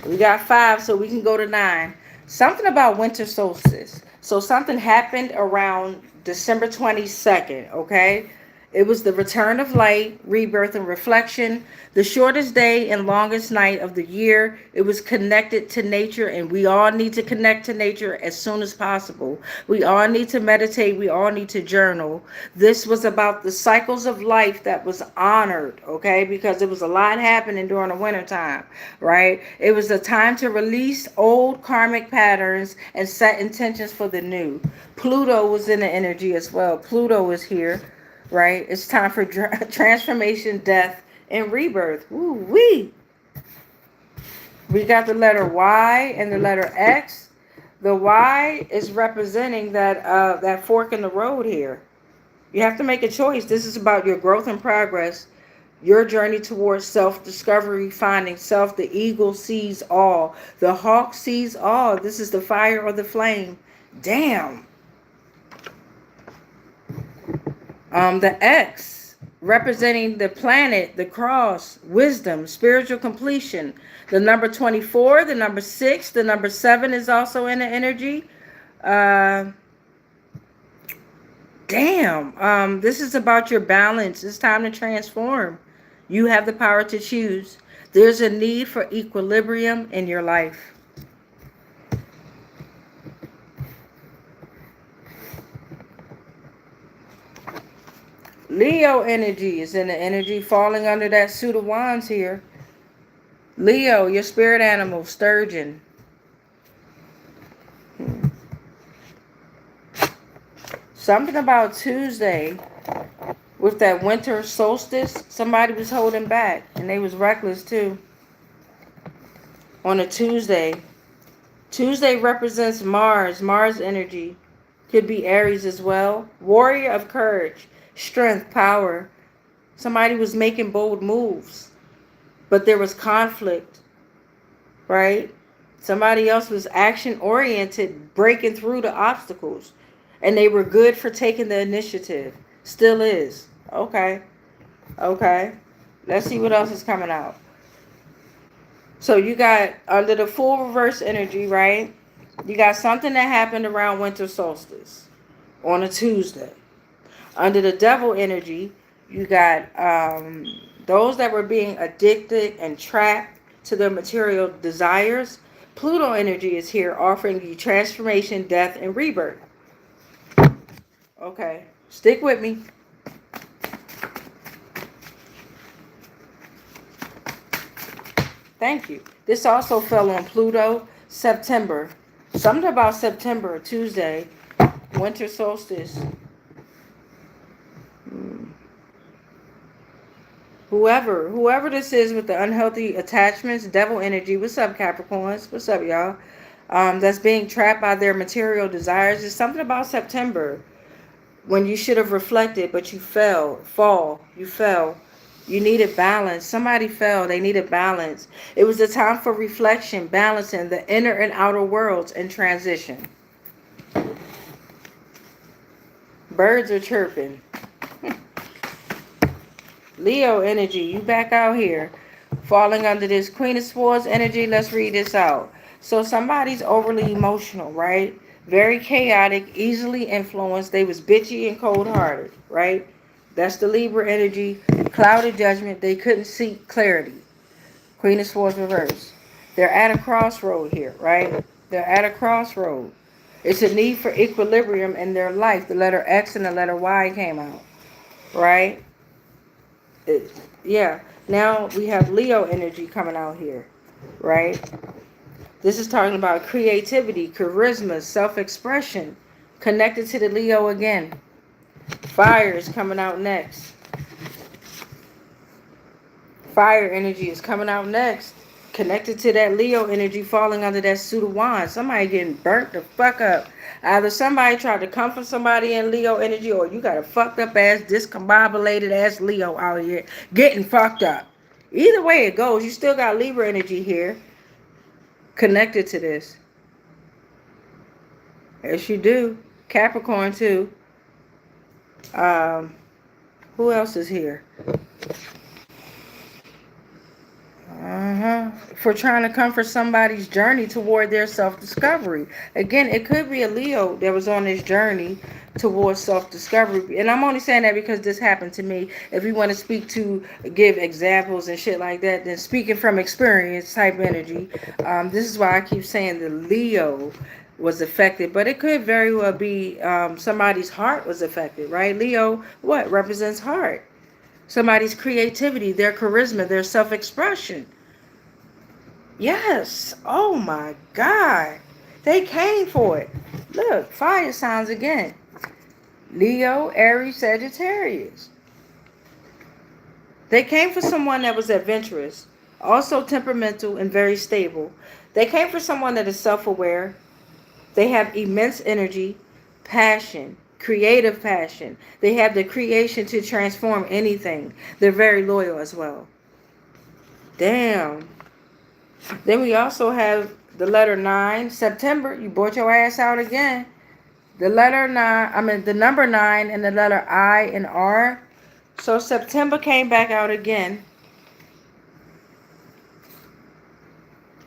We got 5, so we can go to 9. Something about winter solstice. So something happened around December 22nd, okay? It was the return of light, rebirth, and reflection. The shortest day and longest night of the year. It was connected to nature, and we all need to connect to nature as soon as possible. We all need to meditate. We all need to journal. This was about the cycles of life that was honored, okay? Because it was a lot happening during the winter time, right? It was a time to release old karmic patterns and set intentions for the new. Pluto was in the energy as well. Pluto is here, right? It's time for transformation, death, and rebirth. Woo wee. We got the letter Y and the letter X. The Y is representing that fork in the road here. You have to make a choice. This is about your growth and progress, your journey towards self-discovery, finding self. The eagle sees all. The hawk sees all. This is the fire or the flame. Damn. The X representing the planet, the cross, wisdom, spiritual completion. The number 24, the number 6, the number 7 is also in the energy. This is about your balance. It's time to transform. You have the power to choose. There's a need for equilibrium in your life. Leo energy is in the energy falling under that suit of wands here. Leo, your spirit animal, sturgeon. Something about Tuesday with that winter solstice. Somebody was holding back and they was reckless too. On a Tuesday. Tuesday represents Mars. Mars energy. Could be Aries as well. Warrior of courage. Strength, power. Somebody was making bold moves, but there was conflict, right? Somebody else was action oriented, breaking through the obstacles, and they were good for taking the initiative. Still is. Okay. Let's see what else is coming out. So you got under the full reverse energy, right? You got something that happened around winter solstice on a Tuesday. Under the devil energy, you got those that were being addicted and trapped to their material desires. Pluto energy is here offering you transformation, death, and rebirth. Okay, stick with me. Thank you. This also fell on Pluto, September. Something about September, Tuesday, winter solstice. Whoever this is with the unhealthy attachments, devil energy. What's up, Capricorns? What's up, y'all? That's being trapped by their material desires. There's something about September when you should have reflected, but you fell. You fell. You needed balance. Somebody fell. They needed balance. It was a time for reflection, balancing the inner and outer worlds in transition. Birds are chirping. Leo energy, you back out here. Falling under this Queen of Swords energy, let's read this out. So somebody's overly emotional, right? Very chaotic, easily influenced. They was bitchy and cold-hearted, right? That's the Libra energy. Clouded judgment. They couldn't see clarity. Queen of Swords reverse. They're at a crossroad here, right? They're at a crossroad. It's a need for equilibrium in their life. The letter X and the letter Y came out, right? Now we have Leo energy coming out here, right? This is talking about creativity, charisma, self-expression, connected to the Leo again. Fire is coming out next. Fire energy is coming out next, connected to that Leo energy falling under that suit of wands. Somebody getting burnt the fuck up. Either somebody tried to comfort somebody in Leo energy, or you got a fucked up ass, discombobulated ass Leo out here getting fucked up. Either way it goes, you still got Libra energy here connected to this. Yes, you do. Capricorn too. Um, who else is here? For trying to comfort somebody's journey toward their self-discovery. Again, it could be a Leo that was on this journey towards self-discovery. And I'm only saying that because this happened to me. If you want to speak to, give examples and shit like that, then speaking from experience type energy. This is why I keep saying the Leo was affected. But it could very well be somebody's heart was affected, right? Leo, what? Represents heart. Somebody's creativity, their charisma, their self-expression. Yes. Oh my God. They came for it. Look, fire signs again. Leo, Aries, Sagittarius. They came for someone that was adventurous, also temperamental and very stable. They came for someone that is self-aware. They have immense energy, passion, creative passion. They have the creation to transform anything. They're very loyal as well. Damn. Then we also have the letter 9. September, you brought your ass out again. The number 9 and the letter I and R. So September came back out again.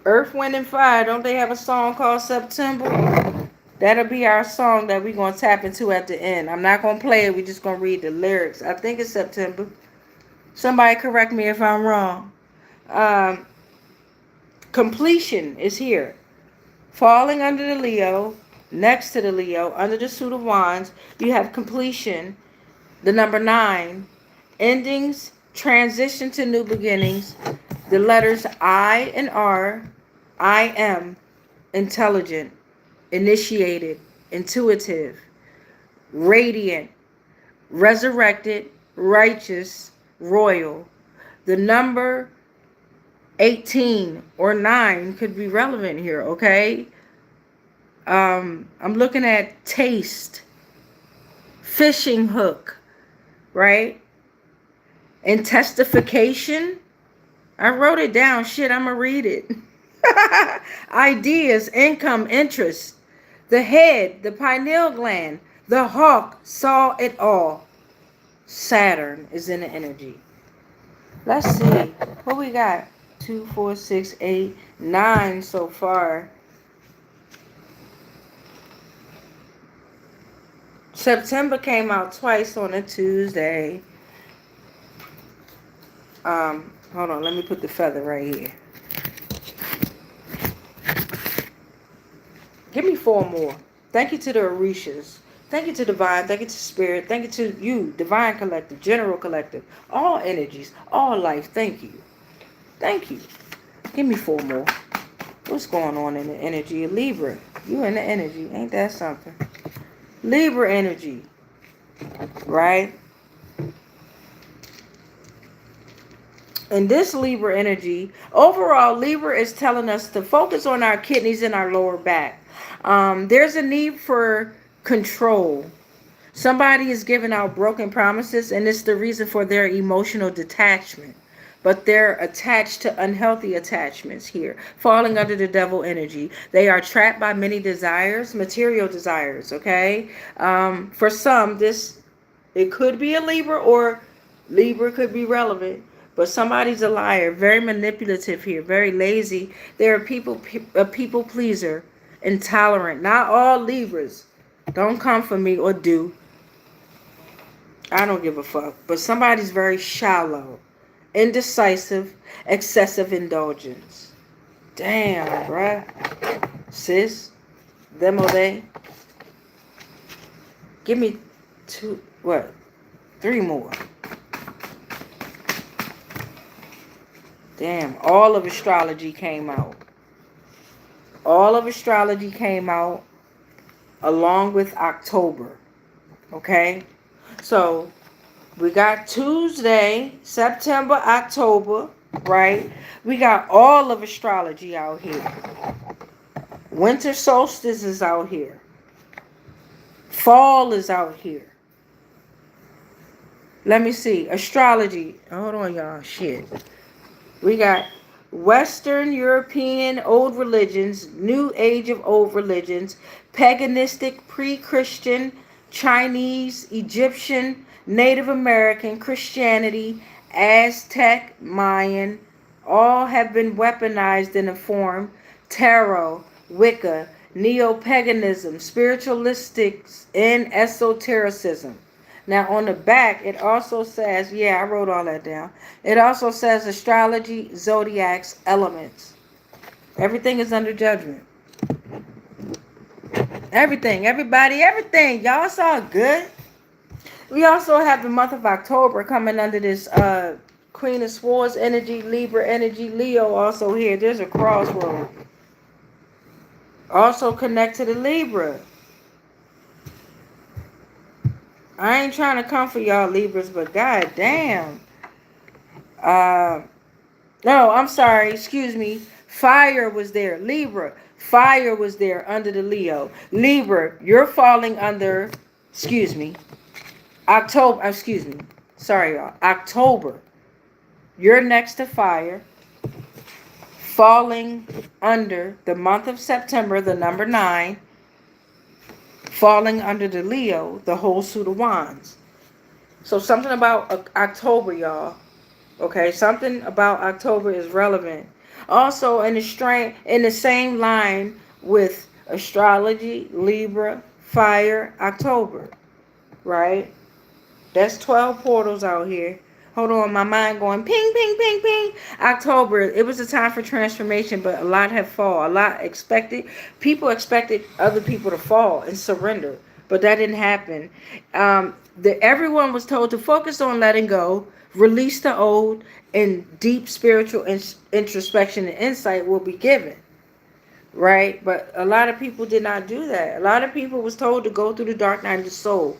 Earth, Wind, and Fire, don't they have a song called September? That'll be our song that we're going to tap into at the end. I'm not going to play it. We're just going to read the lyrics. I think it's September. Somebody correct me if I'm wrong. Completion is here. Falling under the Leo, next to the Leo, under the suit of wands, you have completion, the number 9, endings, transition to new beginnings, the letters I and R. I am intelligent, initiated, intuitive, radiant, resurrected, righteous, royal. The number 18 or 9 could be relevant here, okay? I'm looking at taste, fishing hook, right? And testification. I wrote it down. Shit, I'm going to read it. Ideas, income, interest. The head, the pineal gland, the hawk saw it all. Saturn is in the energy. Let's see. What we got? 2, 4, 6, 8, 9 so far. September came out twice on a Tuesday. Hold on, let me put the feather right here. Give me 4 more. Thank you to the ORISHAS. Thank you to Divine. Thank you to Spirit. Thank you to you, Divine Collective, General Collective, all energies, all life. Thank you. Thank you. Give me 4 more. What's going on in the energy of Libra? You in the energy. Ain't that something? Libra energy. Right? And this Libra energy, overall, Libra is telling us to focus on our kidneys and our lower back. There's a need for control. Somebody is giving out broken promises, and it's the reason for their emotional detachment. But they're attached to unhealthy attachments here, falling under the devil energy. They are trapped by many desires, material desires, okay? For some, it could be a Libra, or Libra could be relevant. But somebody's a liar, very manipulative here, very lazy. They're a people pleaser, intolerant. Not all Libras. Don't come for me, or do. I don't give a fuck. But somebody's very shallow, indecisive, excessive indulgence. Damn, bruh. Sis, them or they. Give me 3 more. Damn, all of astrology came out. All of astrology came out along with October. Okay? So, we got Tuesday, September, October, right? We got all of astrology out here. Winter solstice is out here. Fall is out here. Let me see. Astrology. Hold on, y'all. Shit. We got Western European old religions, New Age of old religions, paganistic pre-Christian, Chinese, Egyptian, Native American, Christianity, Aztec, Mayan, all have been weaponized in a form. Tarot, Wicca, neo-paganism, spiritualistics, and esotericism. Now on the back, it also says, yeah, I wrote all that down. It also says astrology, zodiacs, elements. Everything is under judgment. Everything, everybody, everything. Y'all saw good. We also have the month of October coming under this Queen of Swords energy, Libra energy, Leo also here. There's a crossroad. Also connect to the Libra. I ain't trying to come for y'all Libras, but god damn. No, I'm sorry, excuse me. Fire was there. Libra. Fire was there under the Leo. Libra, you're falling under, excuse me, October, excuse me. Sorry, y'all. October. You're next to fire. Falling under the month of September, the number 9. Falling under the Leo, the whole suit of wands. So something about October, y'all. Okay, something about October is relevant. Also, in the same line with astrology, Libra, fire, October, right? That's 12 portals out here. Hold on, my mind going ping, ping, ping, ping. October, it was a time for transformation, but a lot have fallen. A lot expected. People expected other people to fall and surrender, but that didn't happen. Everyone was told to focus on letting go, release the old, and deep spiritual introspection and insight will be given. Right? But a lot of people did not do that. A lot of people was told to go through the dark night of the soul,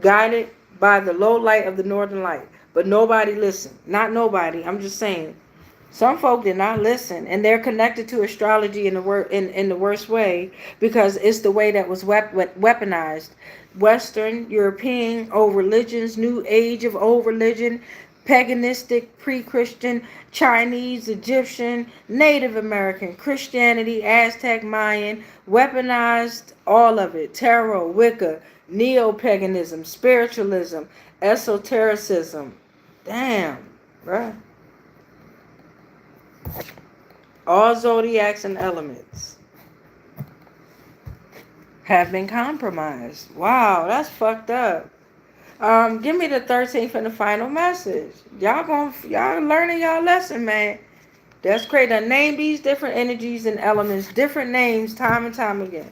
guided by the low light of the northern light. But nobody listened. Not nobody. I'm just saying. Some folk did not listen, and they're connected to astrology in the worst way because it's the way that was weaponized. Western European old religions, New Age of old religion, paganistic pre-Christian, Chinese, Egyptian, Native American, Christianity, Aztec, Mayan, weaponized all of it. Tarot, Wicca, neo-paganism, spiritualism, esotericism. Damn, bruh. All zodiacs and elements have been compromised. Wow, that's fucked up. Give me the 13th and the final message. Y'all learning y'all lesson, man. That's crazy. To name these different energies and elements, different names, time and time again.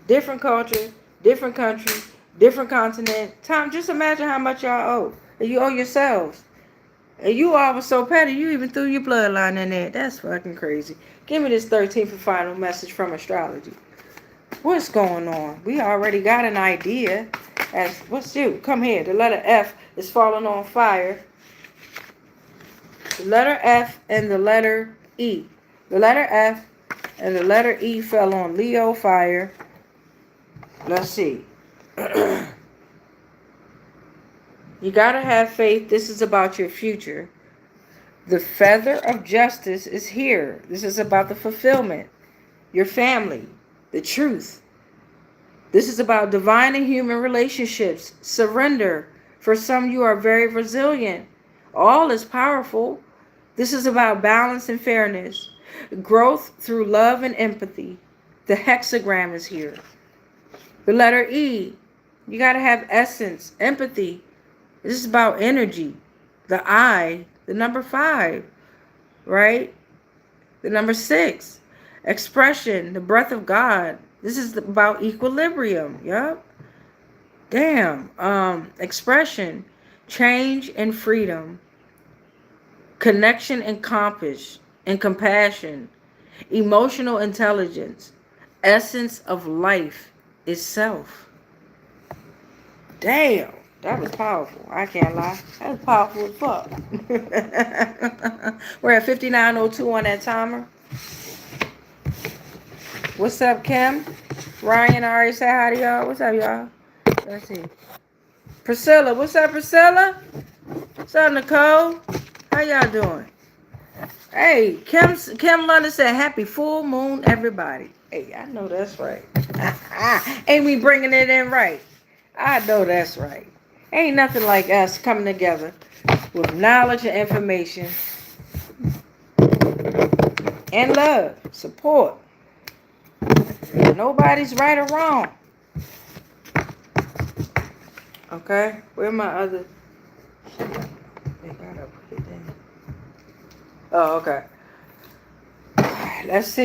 Different culture, different country, different continent. Just imagine how much y'all owe. And you owe yourselves. And you all were so petty, you even threw your bloodline in there. That's fucking crazy. Give me this 13th and final message from astrology. What's going on? We already got an idea. What's you? Come here. The letter F is falling on fire. The letter F and the letter E. The letter F and the letter E fell on Leo fire. Let's see. You gotta have faith. This is about your future. The feather of justice is here. This is about the fulfillment. Your family. The truth. This is about divine and human relationships. Surrender. For some, you are very resilient. All is powerful. This is about balance and fairness. Growth through love and empathy. The hexagram is here. The letter E. You gotta have essence, empathy. This is about energy. The I, the number 5, right? The number 6, expression, the breath of God. This is about equilibrium. Yup. Damn. Expression, change and freedom, connection and compassion, emotional intelligence, essence of life is self. Damn. That was powerful. I can't lie. That was powerful as fuck. We're at 59:02 on that timer. What's up, Kim? Ryan already said hi to y'all. What's up, y'all? Let's see. Priscilla. What's up, Priscilla? What's up, Nicole? How y'all doing? Hey, Kim London said, "Happy full moon, everybody." Hey, I know that's right. Ain't we bringing it in right? I know that's right. Ain't nothing like us coming together with knowledge and information and love, support. Nobody's right or wrong. Okay, where my other? They gotta put it in. Oh, okay. Let's see.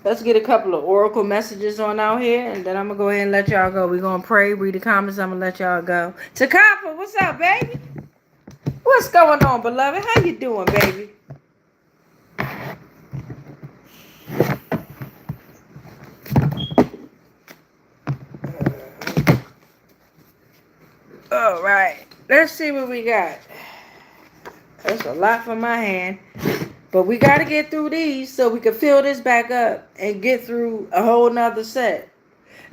Let's get a couple of oracle messages on out here, and then I'm gonna go ahead and let y'all go. We're gonna pray, read the comments. I'm gonna let y'all go. Takapa, what's up, baby? What's going on, beloved? How you doing, baby? All right. Let's see what we got. That's a lot for my hand. But we got to get through these so we can fill this back up and get through a whole nother set.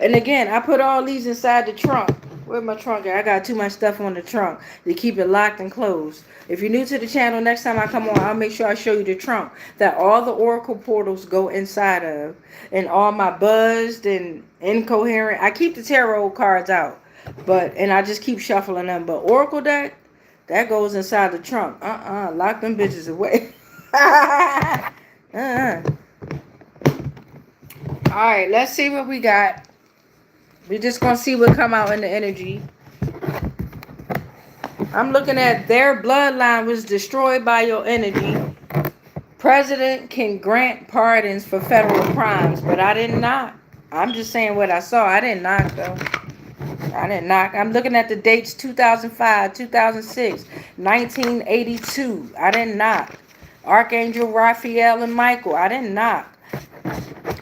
And again, I put all these inside the trunk. Where's my trunk at? I got too much stuff on the trunk to keep it locked and closed. If you're new to the channel, next time I come on, I'll make sure I show you the trunk that all the oracle portals go inside of. And all my buzzed and incoherent. I keep the tarot cards out. And I just keep shuffling them. But oracle deck, that goes inside the trunk. Lock them bitches away. Alright, let's see what we got. We're just going to see what come out in the energy. I'm looking at their bloodline was destroyed by your energy. President can grant pardons for federal crimes, but I didn't knock. I'm just saying what I saw. I didn't knock, though. I didn't knock. I'm looking at the dates 2005, 2006, 1982. I didn't knock. Archangel Raphael and Michael. I didn't knock.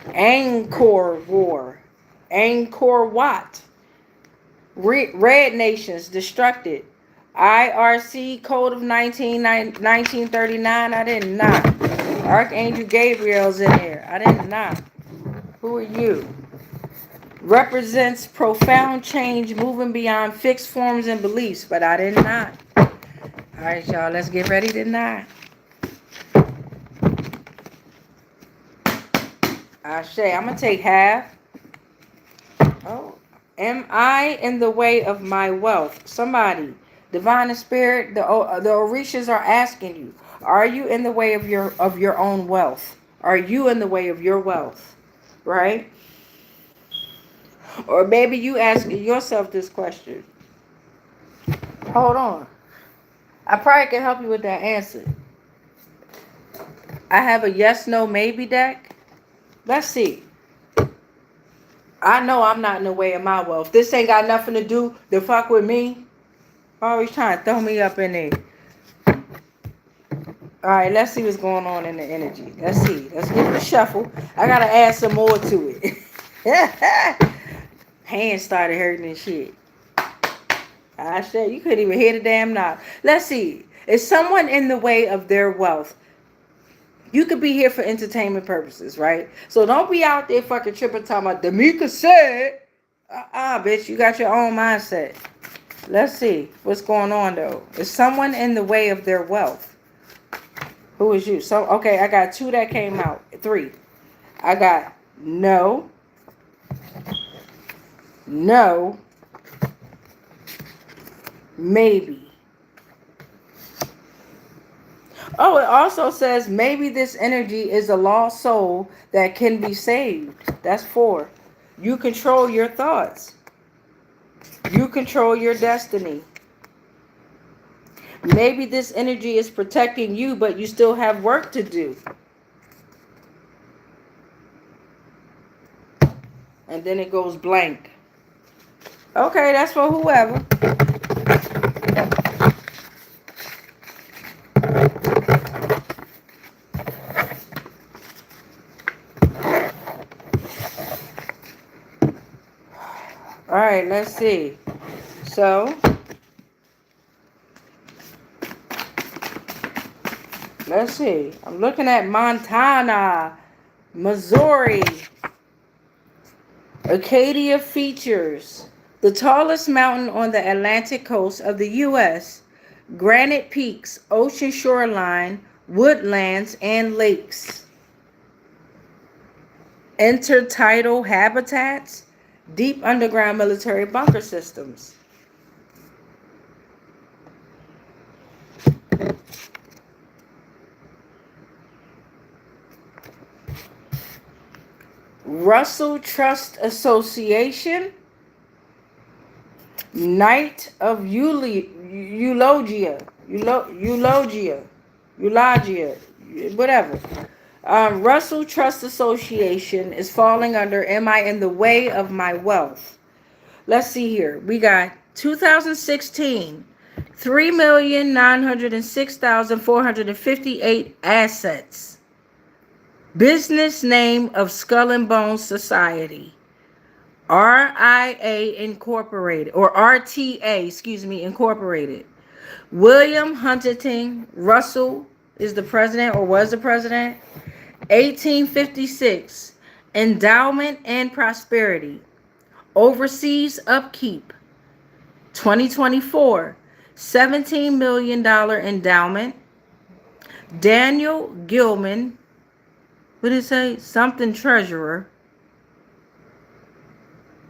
Angkor War. Angkor Wat. Red Nations destructed. IRC Code of 1939. I didn't knock. Archangel Gabriel's in there. I didn't knock. Who are you? Represents profound change moving beyond fixed forms and beliefs, but I didn't knock. All right, y'all, let's get ready to knock. Ashe, I'm going to take half. Oh, am I in the way of my wealth? Somebody, divine and spirit, the Orishas are asking you, are you in the way of your own wealth? Are you in the way of your wealth? Right? Or maybe you asking yourself this question. Hold on. I probably can help you with that answer. I have a yes, no, maybe deck. Let's see. I know I'm not in the way of my wealth. This ain't got nothing to do to fuck with me. Always trying to throw me up in there. All right, let's see what's going on in the energy. Let's see. Let's give it a shuffle. I got to add some more to it. Hands started hurting and shit. I said, you couldn't even hear the damn knob. Let's see. Is someone in the way of their wealth? You could be here for entertainment purposes, right? So don't be out there fucking tripping talking about Damika said. Bitch, you got your own mindset. Let's see what's going on though. Is someone in the way of their wealth? Who is you? So okay, I got 2 that came out. 3. I got no, maybe. Oh, it also says maybe this energy is a lost soul that can be saved. That's 4. You control your thoughts. You control your destiny. Maybe this energy is protecting you, but you still have work to do. And then it goes blank. Okay, that's for whoever. All right, let's see. So, let's see. I'm looking at Montana. Missouri. Acadia features the tallest mountain on the Atlantic coast of the U.S., granite peaks, ocean shoreline, woodlands, and lakes. Intertidal habitats, deep underground military bunker systems. Russell Trust Association, Night of Eulogia, whatever. Russell Trust Association is falling under Am I in the Way of My Wealth? Let's see here. We got 2016, 3,906,458 assets. Business name of Skull and Bones Society. RIA Incorporated, or RTA, Incorporated. William Huntington Russell is the president, or was the president. 1856. Endowment and Prosperity. Overseas Upkeep. 2024. $17 million endowment. Daniel Gilman. What did it say? Something treasurer.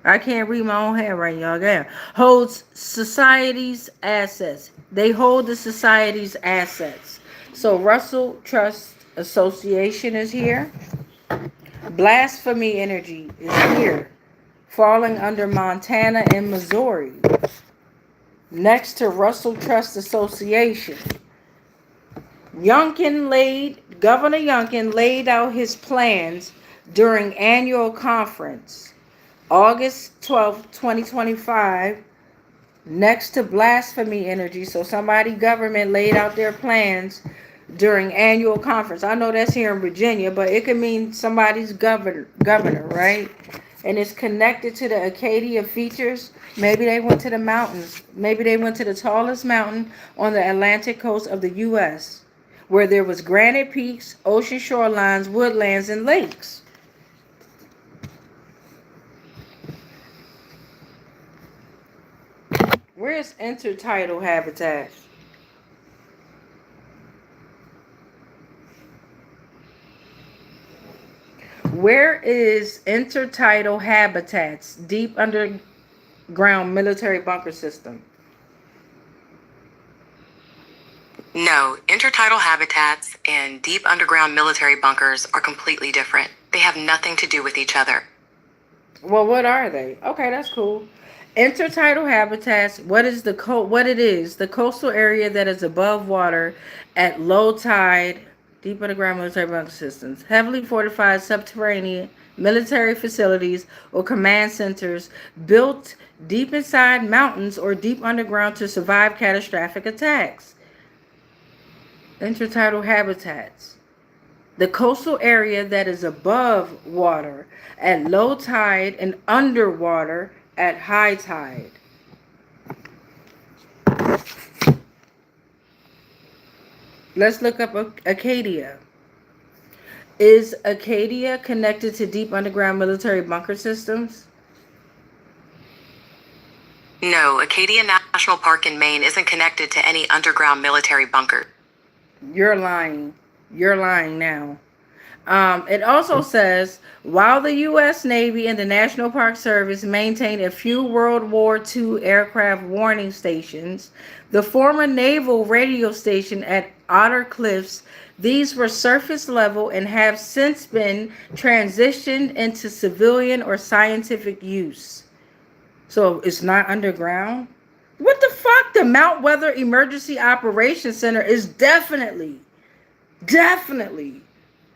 I can't read my own handwriting, y'all. Damn. Holds society's assets. They hold the society's assets. So Russell Trust Association is here. Blasphemy Energy is here, falling under Montana and Missouri. Next to Russell Trust Association, Governor Youngkin laid out his plans during annual conference, August 12th, 2025, next to Blasphemy Energy. So government laid out their plans during annual conference. I know that's here in Virginia, but it could mean somebody's governor, right? And it's connected to the Acadia features. Maybe they went to the mountains. Maybe they went to the tallest mountain on the Atlantic coast of the U.S., where there was granite peaks, ocean shorelines, woodlands, and lakes. Where's intertidal habitat? Where is intertidal habitats, deep underground military bunker system?
No, intertidal habitats and deep underground military bunkers are completely different. They have nothing to do with each other.
Well, what are they? Okay, that's cool. Intertidal habitats, what it is, the coastal area that is above water at low tide, deep underground military bunker systems, heavily fortified subterranean military facilities or command centers built deep inside mountains or deep underground to survive catastrophic attacks. Intertidal habitats, the coastal area that is above water at low tide and underwater at high tide. Let's look up Acadia. Is Acadia connected to deep underground military bunker systems?
No, Acadia National Park in Maine isn't connected to any underground military bunker.
You're lying. You're lying now. It also says, while the U.S. Navy and the National Park Service maintained a few World War II aircraft warning stations, the former naval radio station at Otter Cliffs, these were surface level and have since been transitioned into civilian or scientific use. So it's not underground? What the fuck? The Mount Weather Emergency Operations Center is definitely.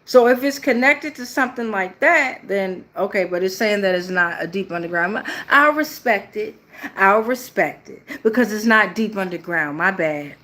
So if it's connected to something like that, then okay, but it's saying that it's not a deep underground. I'll respect it because it's not deep underground. My bad.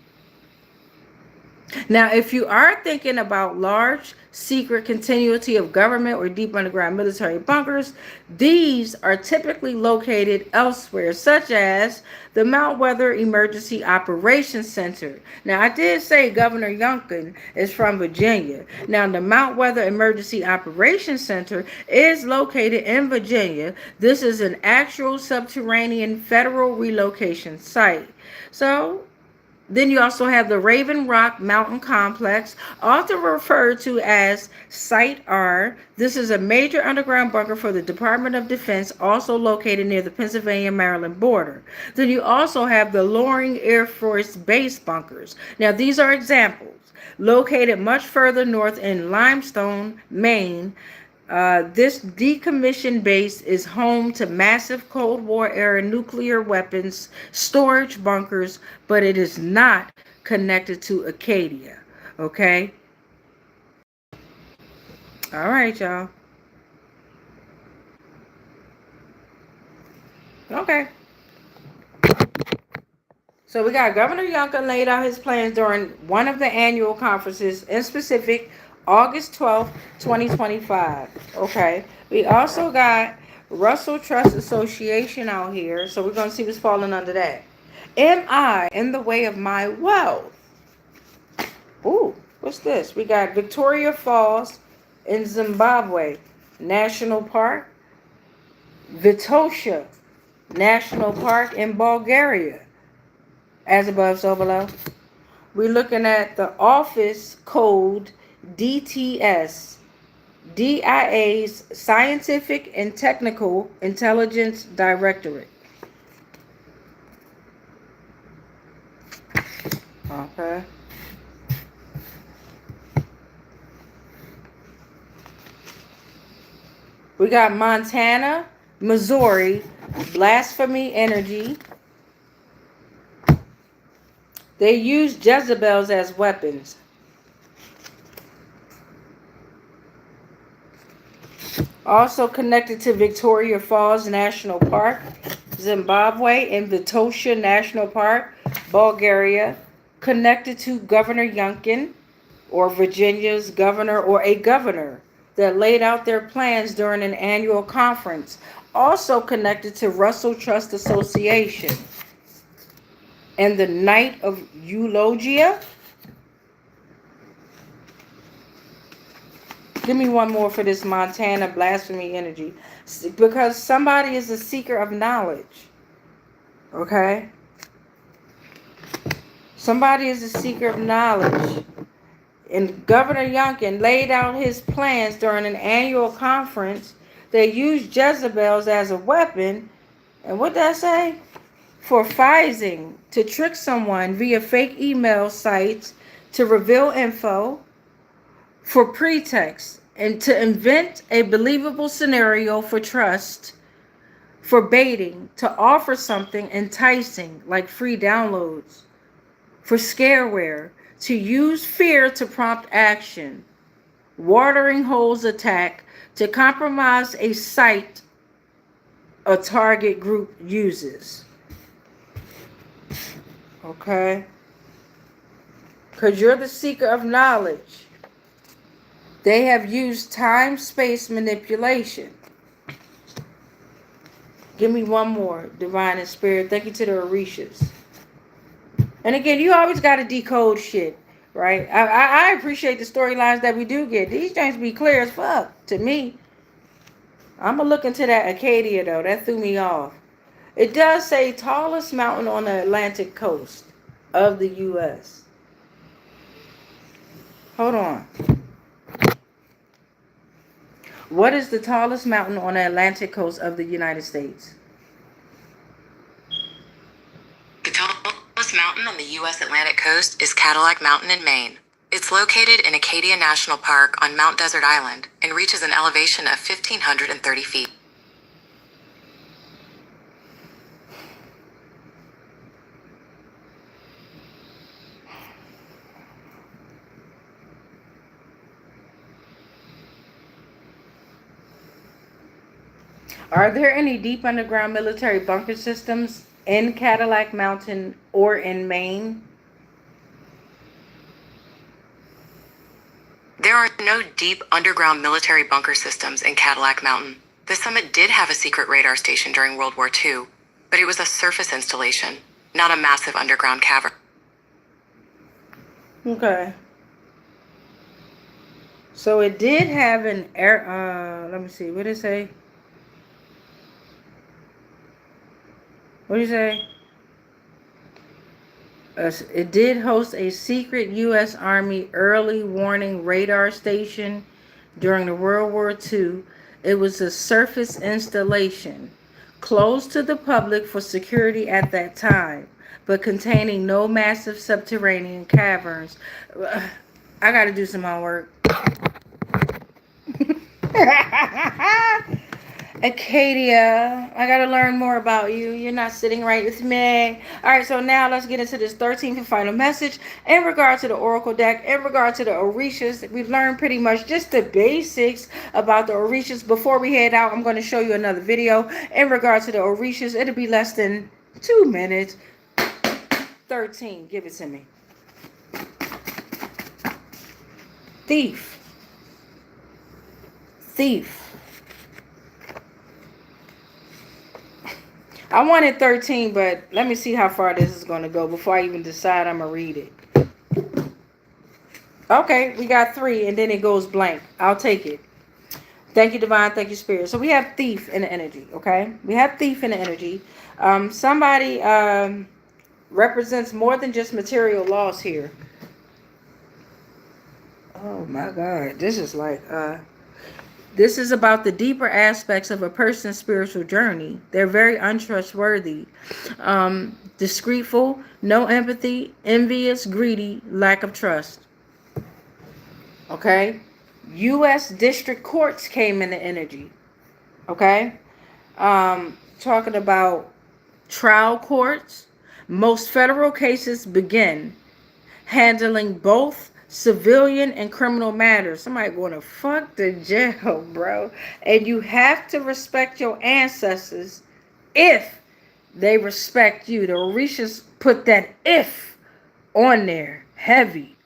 Now, if you are thinking about large, secret continuity of government or deep underground military bunkers, these are typically located elsewhere, such as the Mount Weather Emergency Operations Center. Now, I did say Governor Youngkin is from Virginia. Now, the Mount Weather Emergency Operations Center is located in Virginia. This is an actual subterranean federal relocation site. So, then you also have the Raven Rock Mountain Complex, often referred to as Site R. This is a major underground bunker for the Department of Defense, also located near the Pennsylvania-Maryland border. Then you also have the Loring Air Force Base bunkers. Now, these are examples. Located much further north in Limestone, Maine, this decommissioned base is home to massive Cold War era nuclear weapons storage bunkers, but it is not connected to Acadia. Okay? All right, y'all. Okay. So we got Governor Youngkin laid out his plans during one of the annual conferences, in specific, August 12th, 2025. Okay. We also got Russell Trust Association out here. So we're going to see what's falling under that. Am I in the way of my wealth? Ooh, what's this? We got Victoria Falls in Zimbabwe National Park, Vitosha National Park in Bulgaria. As above, so below. We're looking at the office code DTS, DIA's Scientific and Technical Intelligence Directorate. Okay. We got Montana, Missouri, Blasphemy Energy. They use Jezebels as weapons. Also connected to Victoria Falls National Park, Zimbabwe, and Vitosha National Park, Bulgaria. Connected to Governor Youngkin, or Virginia's governor, or a governor that laid out their plans during an annual conference. Also connected to Russell Trust Association. And the Night of Eulogia. Give me one more for this Montana Blasphemy Energy. Because somebody is a seeker of knowledge. Okay? Somebody is a seeker of knowledge. And Governor Youngkin laid out his plans during an annual conference. They used Jezebels as a weapon. And what did I say? For phishing, to trick someone via fake email sites, to reveal info, for pretext, and to invent a believable scenario for trust, for baiting, to offer something enticing like free downloads, for scareware, to use fear to prompt action, watering holes attack, to compromise a site a target group uses. Okay? Because you're the seeker of knowledge. They have used time-space manipulation. Give me one more, Divine and Spirit. Thank you to the ORISHAS. And again, you always got to decode shit, right? I appreciate the storylines that we do get. These things be clear as fuck to me. I'm going to look into that Acadia, though. That threw me off. It does say tallest mountain on the Atlantic coast of the U.S. Hold on. What is the tallest mountain on the Atlantic coast of the United States?
The tallest mountain on the U.S. Atlantic coast is Cadillac Mountain in Maine. It's located in Acadia National Park on Mount Desert Island and reaches an elevation of 1,530 feet.
Are there any deep underground military bunker systems in Cadillac Mountain or in Maine?
There are no deep underground military bunker systems in Cadillac Mountain. The summit did have a secret radar station during World War II, but it was a surface installation, not a massive underground cavern.
Okay. So it did have an air, let me see, what did it say? What did it say? It did host a secret U.S. Army early warning radar station during the World War II. It was a surface installation, closed to the public for security at that time, but containing no massive subterranean caverns. I gotta do some homework. Acadia, I gotta learn more about you. You're not sitting right with me. All right, so now let's get into this 13th and final message in regard to the Oracle deck, in regard to the Orishas. We've learned pretty much just the basics about the Orishas. Before we head out, I'm going to show you another video in regard to the Orishas. It'll be less than 2 minutes. 13, give it to me. Thief. Thief. I wanted 13, but let me see how far this is going to go before I even decide I'm going to read it. Okay, we got 3, and then it goes blank. I'll take it. Thank you, Divine. Thank you, Spirit. So we have thief in the energy, okay? We have thief in the energy. Somebody represents more than just material loss here. Oh, my God. This is like... This is about the deeper aspects of a person's spiritual journey. They're very untrustworthy, discreetful, no empathy, envious, greedy, lack of trust. Okay? U.S. district courts came in the energy. Okay? Talking about trial courts. Most federal cases begin handling both civilian and criminal matters. Somebody going to fuck the jail, bro. And you have to respect your ancestors if they respect you. The Orishas put that if on there heavy,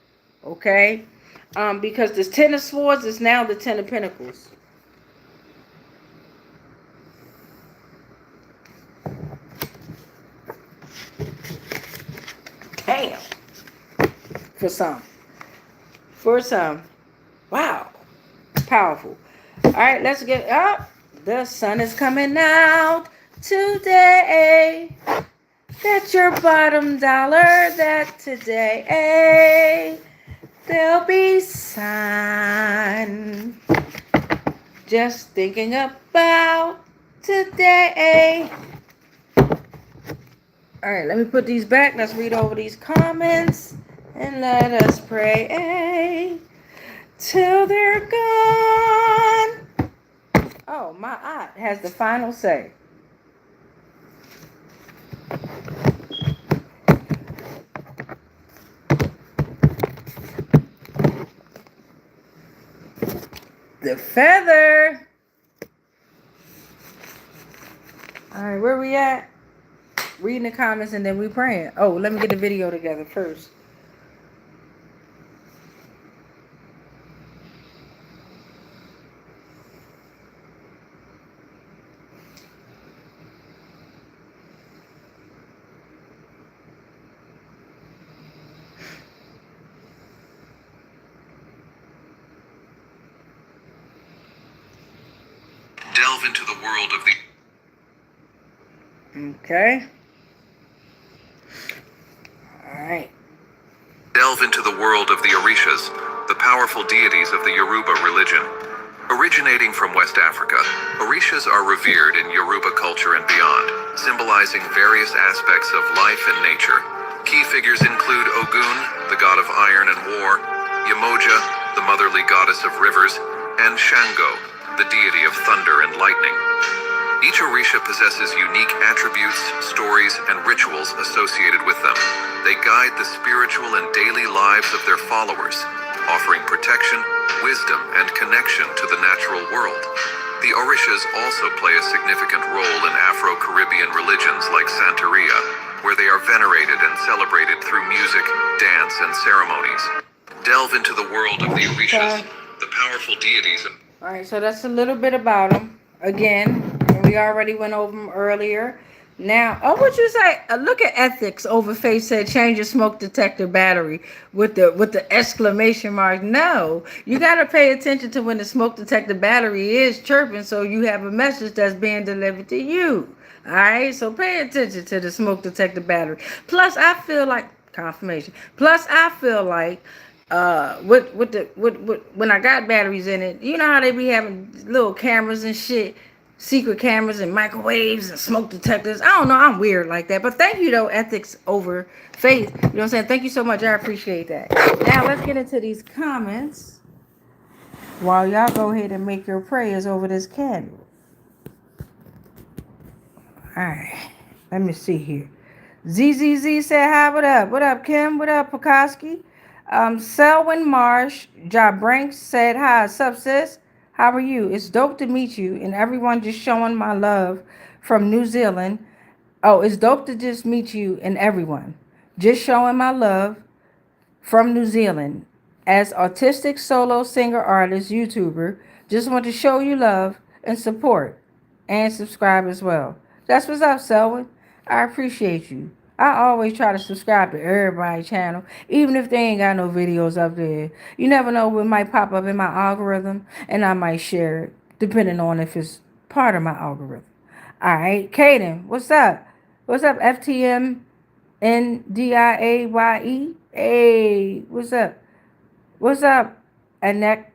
okay? Because this 10 of Swords is now the 10 of Pentacles. Damn. For some. For some. Wow. Powerful. All right, let's get up. The sun is coming out today. That's your bottom dollar. That today there'll be sun. Just thinking about today. All right, let me put these back. Let's read over these comments. And let us pray till they're gone. Oh, my aunt has the final say. The feather. All right, where we at? Reading the comments and then we praying. Oh, let me get the video together first.
Delve into the world of the...
Okay. All right.
Delve into the world of the Orishas, the powerful deities of the Yoruba religion. Originating from West Africa, Orishas are revered in Yoruba culture and beyond, symbolizing various aspects of life and nature. Key figures include Ogun, the god of iron and war, Yemoja, the motherly goddess of rivers, and Shango, the deity of thunder and lightning. Each Orisha possesses unique attributes, stories, and rituals associated with them. They guide the spiritual and daily lives of their followers, offering protection, wisdom, and connection to the natural world. The Orishas also play a significant role in Afro-Caribbean religions like Santeria, where they are venerated and celebrated through music, dance, and ceremonies. Delve into the world of the Orishas, the powerful deities of...
All right, so that's a little bit about them. Again, we already went over them earlier. Now, oh, what you say? Look at ethics. Overface said, change your smoke detector battery with the exclamation mark. No, you gotta pay attention to when the smoke detector battery is chirping, so you have a message that's being delivered to you. All right, so pay attention to the smoke detector battery. Plus, I feel like confirmation. Plus, I feel like with when I got batteries in it, you know how they be having little cameras and shit, secret cameras and microwaves and smoke detectors. I don't know, I'm weird like that. But thank you though, ethics over faith. You know what I'm saying? Thank you so much. I appreciate that. Now let's get into these comments while y'all go ahead and make your prayers over this candle. All right, let me see here. ZZZ said hi, what up? What up, Kim? What up, Pekoski? Selwyn Marsh, Jabrank said hi, sup sis? How are you? It's dope to meet you and everyone just showing my love from New Zealand. Oh, it's dope to just meet you and everyone. Just showing my love from New Zealand. As autistic solo singer artist, YouTuber, just want to show you love and support and subscribe as well. That's what's up, Selwyn. I appreciate you. I always try to subscribe to everybody's channel, even if they ain't got no videos up there. You never know what might pop up in my algorithm, and I might share it, depending on if it's part of my algorithm. All right, Kaden, what's up? What's up, FTM NDIAYE? Hey, what's up? What's up, Anek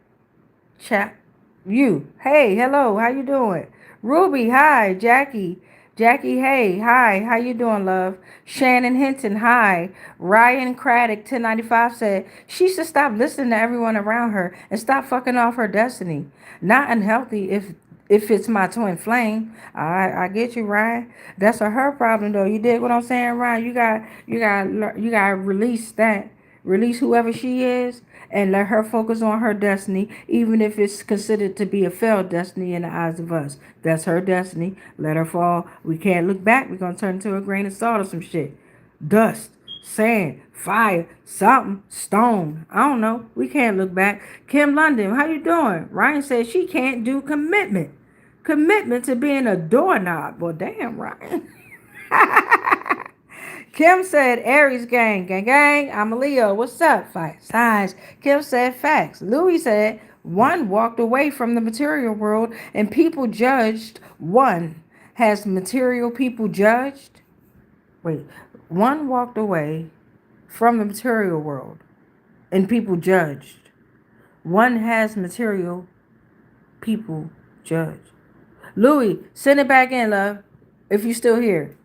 Chat? You. Hey, hello, how you doing? Ruby, hi. Jackie, hey, hi. How you doing, love? Shannon Hinton, hi. Ryan Craddock, 1095 said she should stop listening to everyone around her and stop fucking off her destiny. Not unhealthy if it's my twin flame. I get you, Ryan. That's her problem though. You dig what I'm saying, Ryan? You got to release that. Release whoever she is and let her focus on her destiny, even if it's considered to be a failed destiny in the eyes of us. That's her destiny. Let her fall. We can't look back. We're going to turn into a grain of salt or some shit. Dust, sand, fire, something, stone. I don't know. We can't look back. Kim London, how you doing? Ryan says she can't do commitment. Commitment to being a doorknob. Well, damn, Ryan. Kim said, Aries gang, gang, gang. I'm a Leo. What's up? Fight size. Kim said, facts. Louis said, one walked away from the material world and people judged one. Has material people judged? Wait, one walked away from the material world and people judged. One has material people judged. Louis, send it back in, love, if you're still here.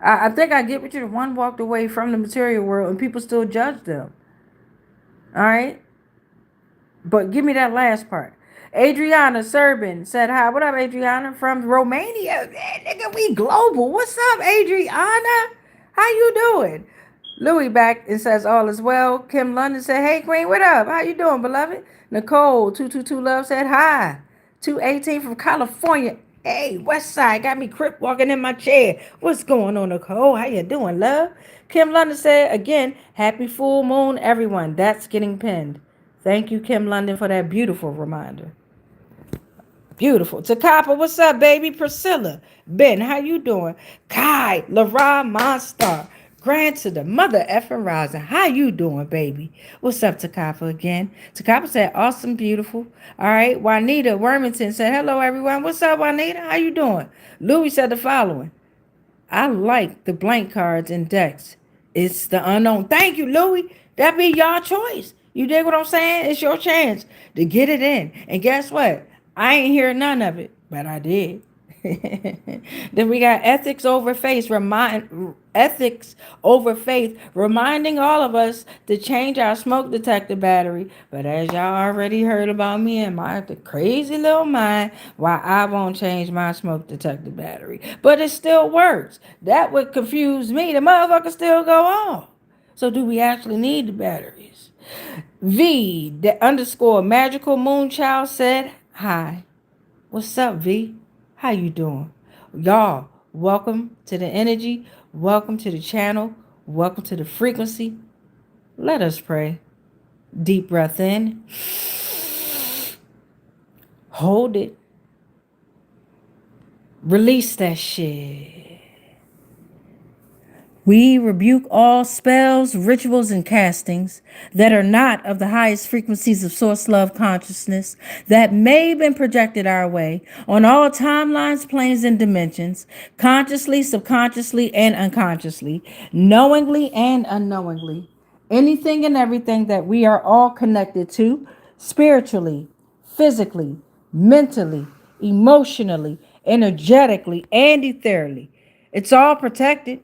I think I get what you. One walked away from the material world and people still judge them. All right? But give me that last part. Adriana Serbin said hi. What up, Adriana? From Romania. Man, nigga, we global. What's up, Adriana? How you doing? Louis back and says all is well. Kim London said, hey, Queen, what up? How you doing, beloved? Nicole, 222 Love said hi. 218 from California. Hey, West Side, got me crip walking in my chair. What's going on, Nicole? How you doing, love? Kim London said, again, happy full moon, everyone. That's getting pinned. Thank you, Kim London, for that beautiful reminder. Beautiful. Takapa, what's up, baby? Priscilla. Ben, how you doing? Kai, Lara Monstar. Grant to the mother effing rising. How you doing, baby? What's up, Takapa again? Takapa said, awesome, beautiful. All right. Juanita Wormington said, hello, everyone. What's up, Juanita? How you doing? Louis said the following. I like the blank cards and decks. It's the unknown. Thank you, Louis. That be your choice. You dig what I'm saying? It's your chance to get it in. And guess what? I ain't hear none of it, but I did. Then we got ethics over faith, reminding all of us to change our smoke detector battery. But as y'all already heard about me and my crazy little mind, why I won't change my smoke detector battery. But it still works. That would confuse me. The motherfucker still go on. So do we actually need the batteries? V, the underscore magical moonchild said, hi. What's up, V? How you doing? Y'all, welcome to the energy. Welcome to the channel. Welcome to the frequency. Let us pray. Deep breath in. Hold it. Release that shit. We rebuke all spells, rituals, and castings that are not of the highest frequencies of source love consciousness that may have been projected our way on all timelines, planes, and dimensions, consciously, subconsciously, and unconsciously, knowingly and unknowingly. Anything and everything that we are all connected to spiritually, physically, mentally, emotionally, energetically, and ethereally. It's all protected.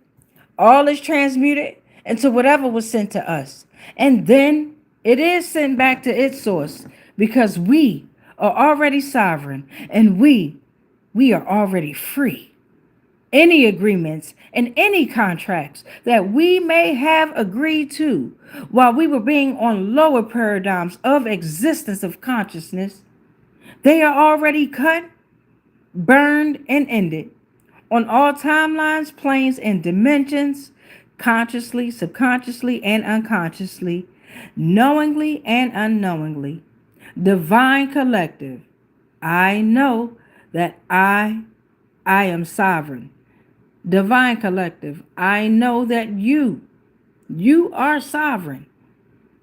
All is transmuted into whatever was sent to us. And then it is sent back to its source because we are already sovereign and we are already free. Any agreements and any contracts that we may have agreed to while we were being on lower paradigms of existence of consciousness, they are already cut, burned, and ended on all timelines, planes, and dimensions, consciously, subconsciously, and unconsciously, knowingly and unknowingly. Divine collective, I know that I am sovereign. Divine collective, I know that you are sovereign.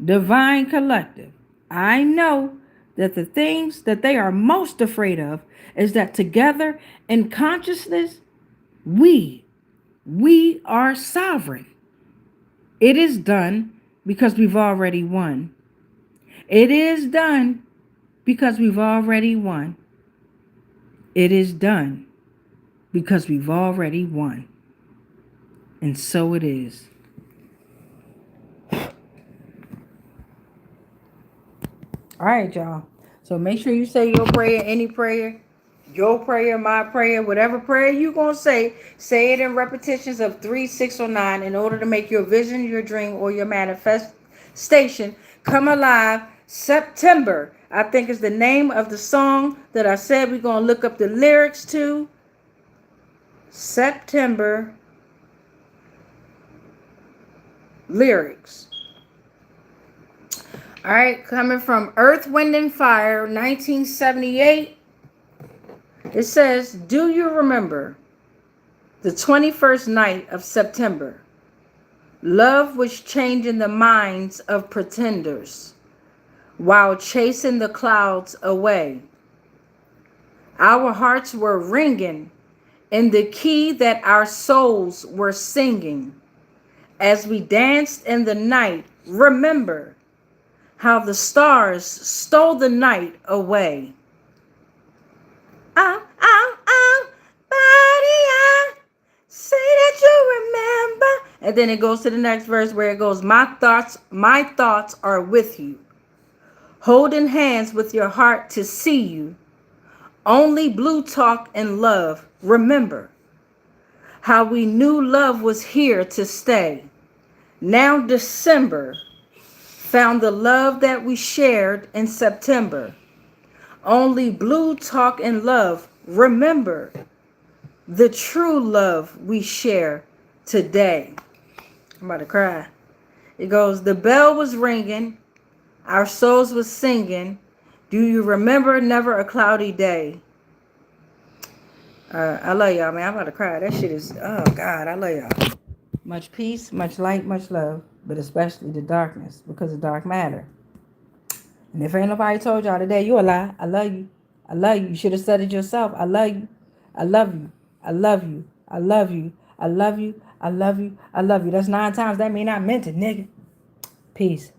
Divine collective, I know that the things that they are most afraid of is that together in consciousness, we are sovereign. It is done because we've already won. It is done because we've already won. It is done because we've already won. And so it is. All right, y'all. So make sure you say your prayer, any prayer, your prayer, my prayer, whatever prayer you're going to say it in repetitions of 3, 6, or 9 in order to make your vision, your dream, or your manifestation come alive. September, I think, is the name of the song that I said we're going to look up the lyrics to. September lyrics. All right, coming from Earth, Wind, and Fire, 1978. It says, do you remember the 21st night of September? Love was changing the minds of pretenders while chasing the clouds away. Our hearts were ringing in the key that our souls were singing. As we danced in the night, remember how the stars stole the night away. Buddy, say that you remember. And then it goes to the next verse where it goes, my thoughts are with you. Holding hands with your heart to see you. Only blue talk and love. Remember how we knew love was here to stay. Now December found the love that we shared in September. Only blue talk and love. Remember the true love we share today. I'm about to cry. It goes, the bell was ringing. Our souls was singing. Do you remember never a cloudy day? I love y'all, man. I'm about to cry. That shit is, oh God, I love y'all. Much peace, much light, much love, but especially the darkness, because the dark matter. And if ain't nobody told y'all today, you a lie. I love you. I love you. You should have said it yourself. I love you. I love you. I love you. I love you. I love you. I love you. I love you. That's 9 times. That mean I meant it, nigga. Peace.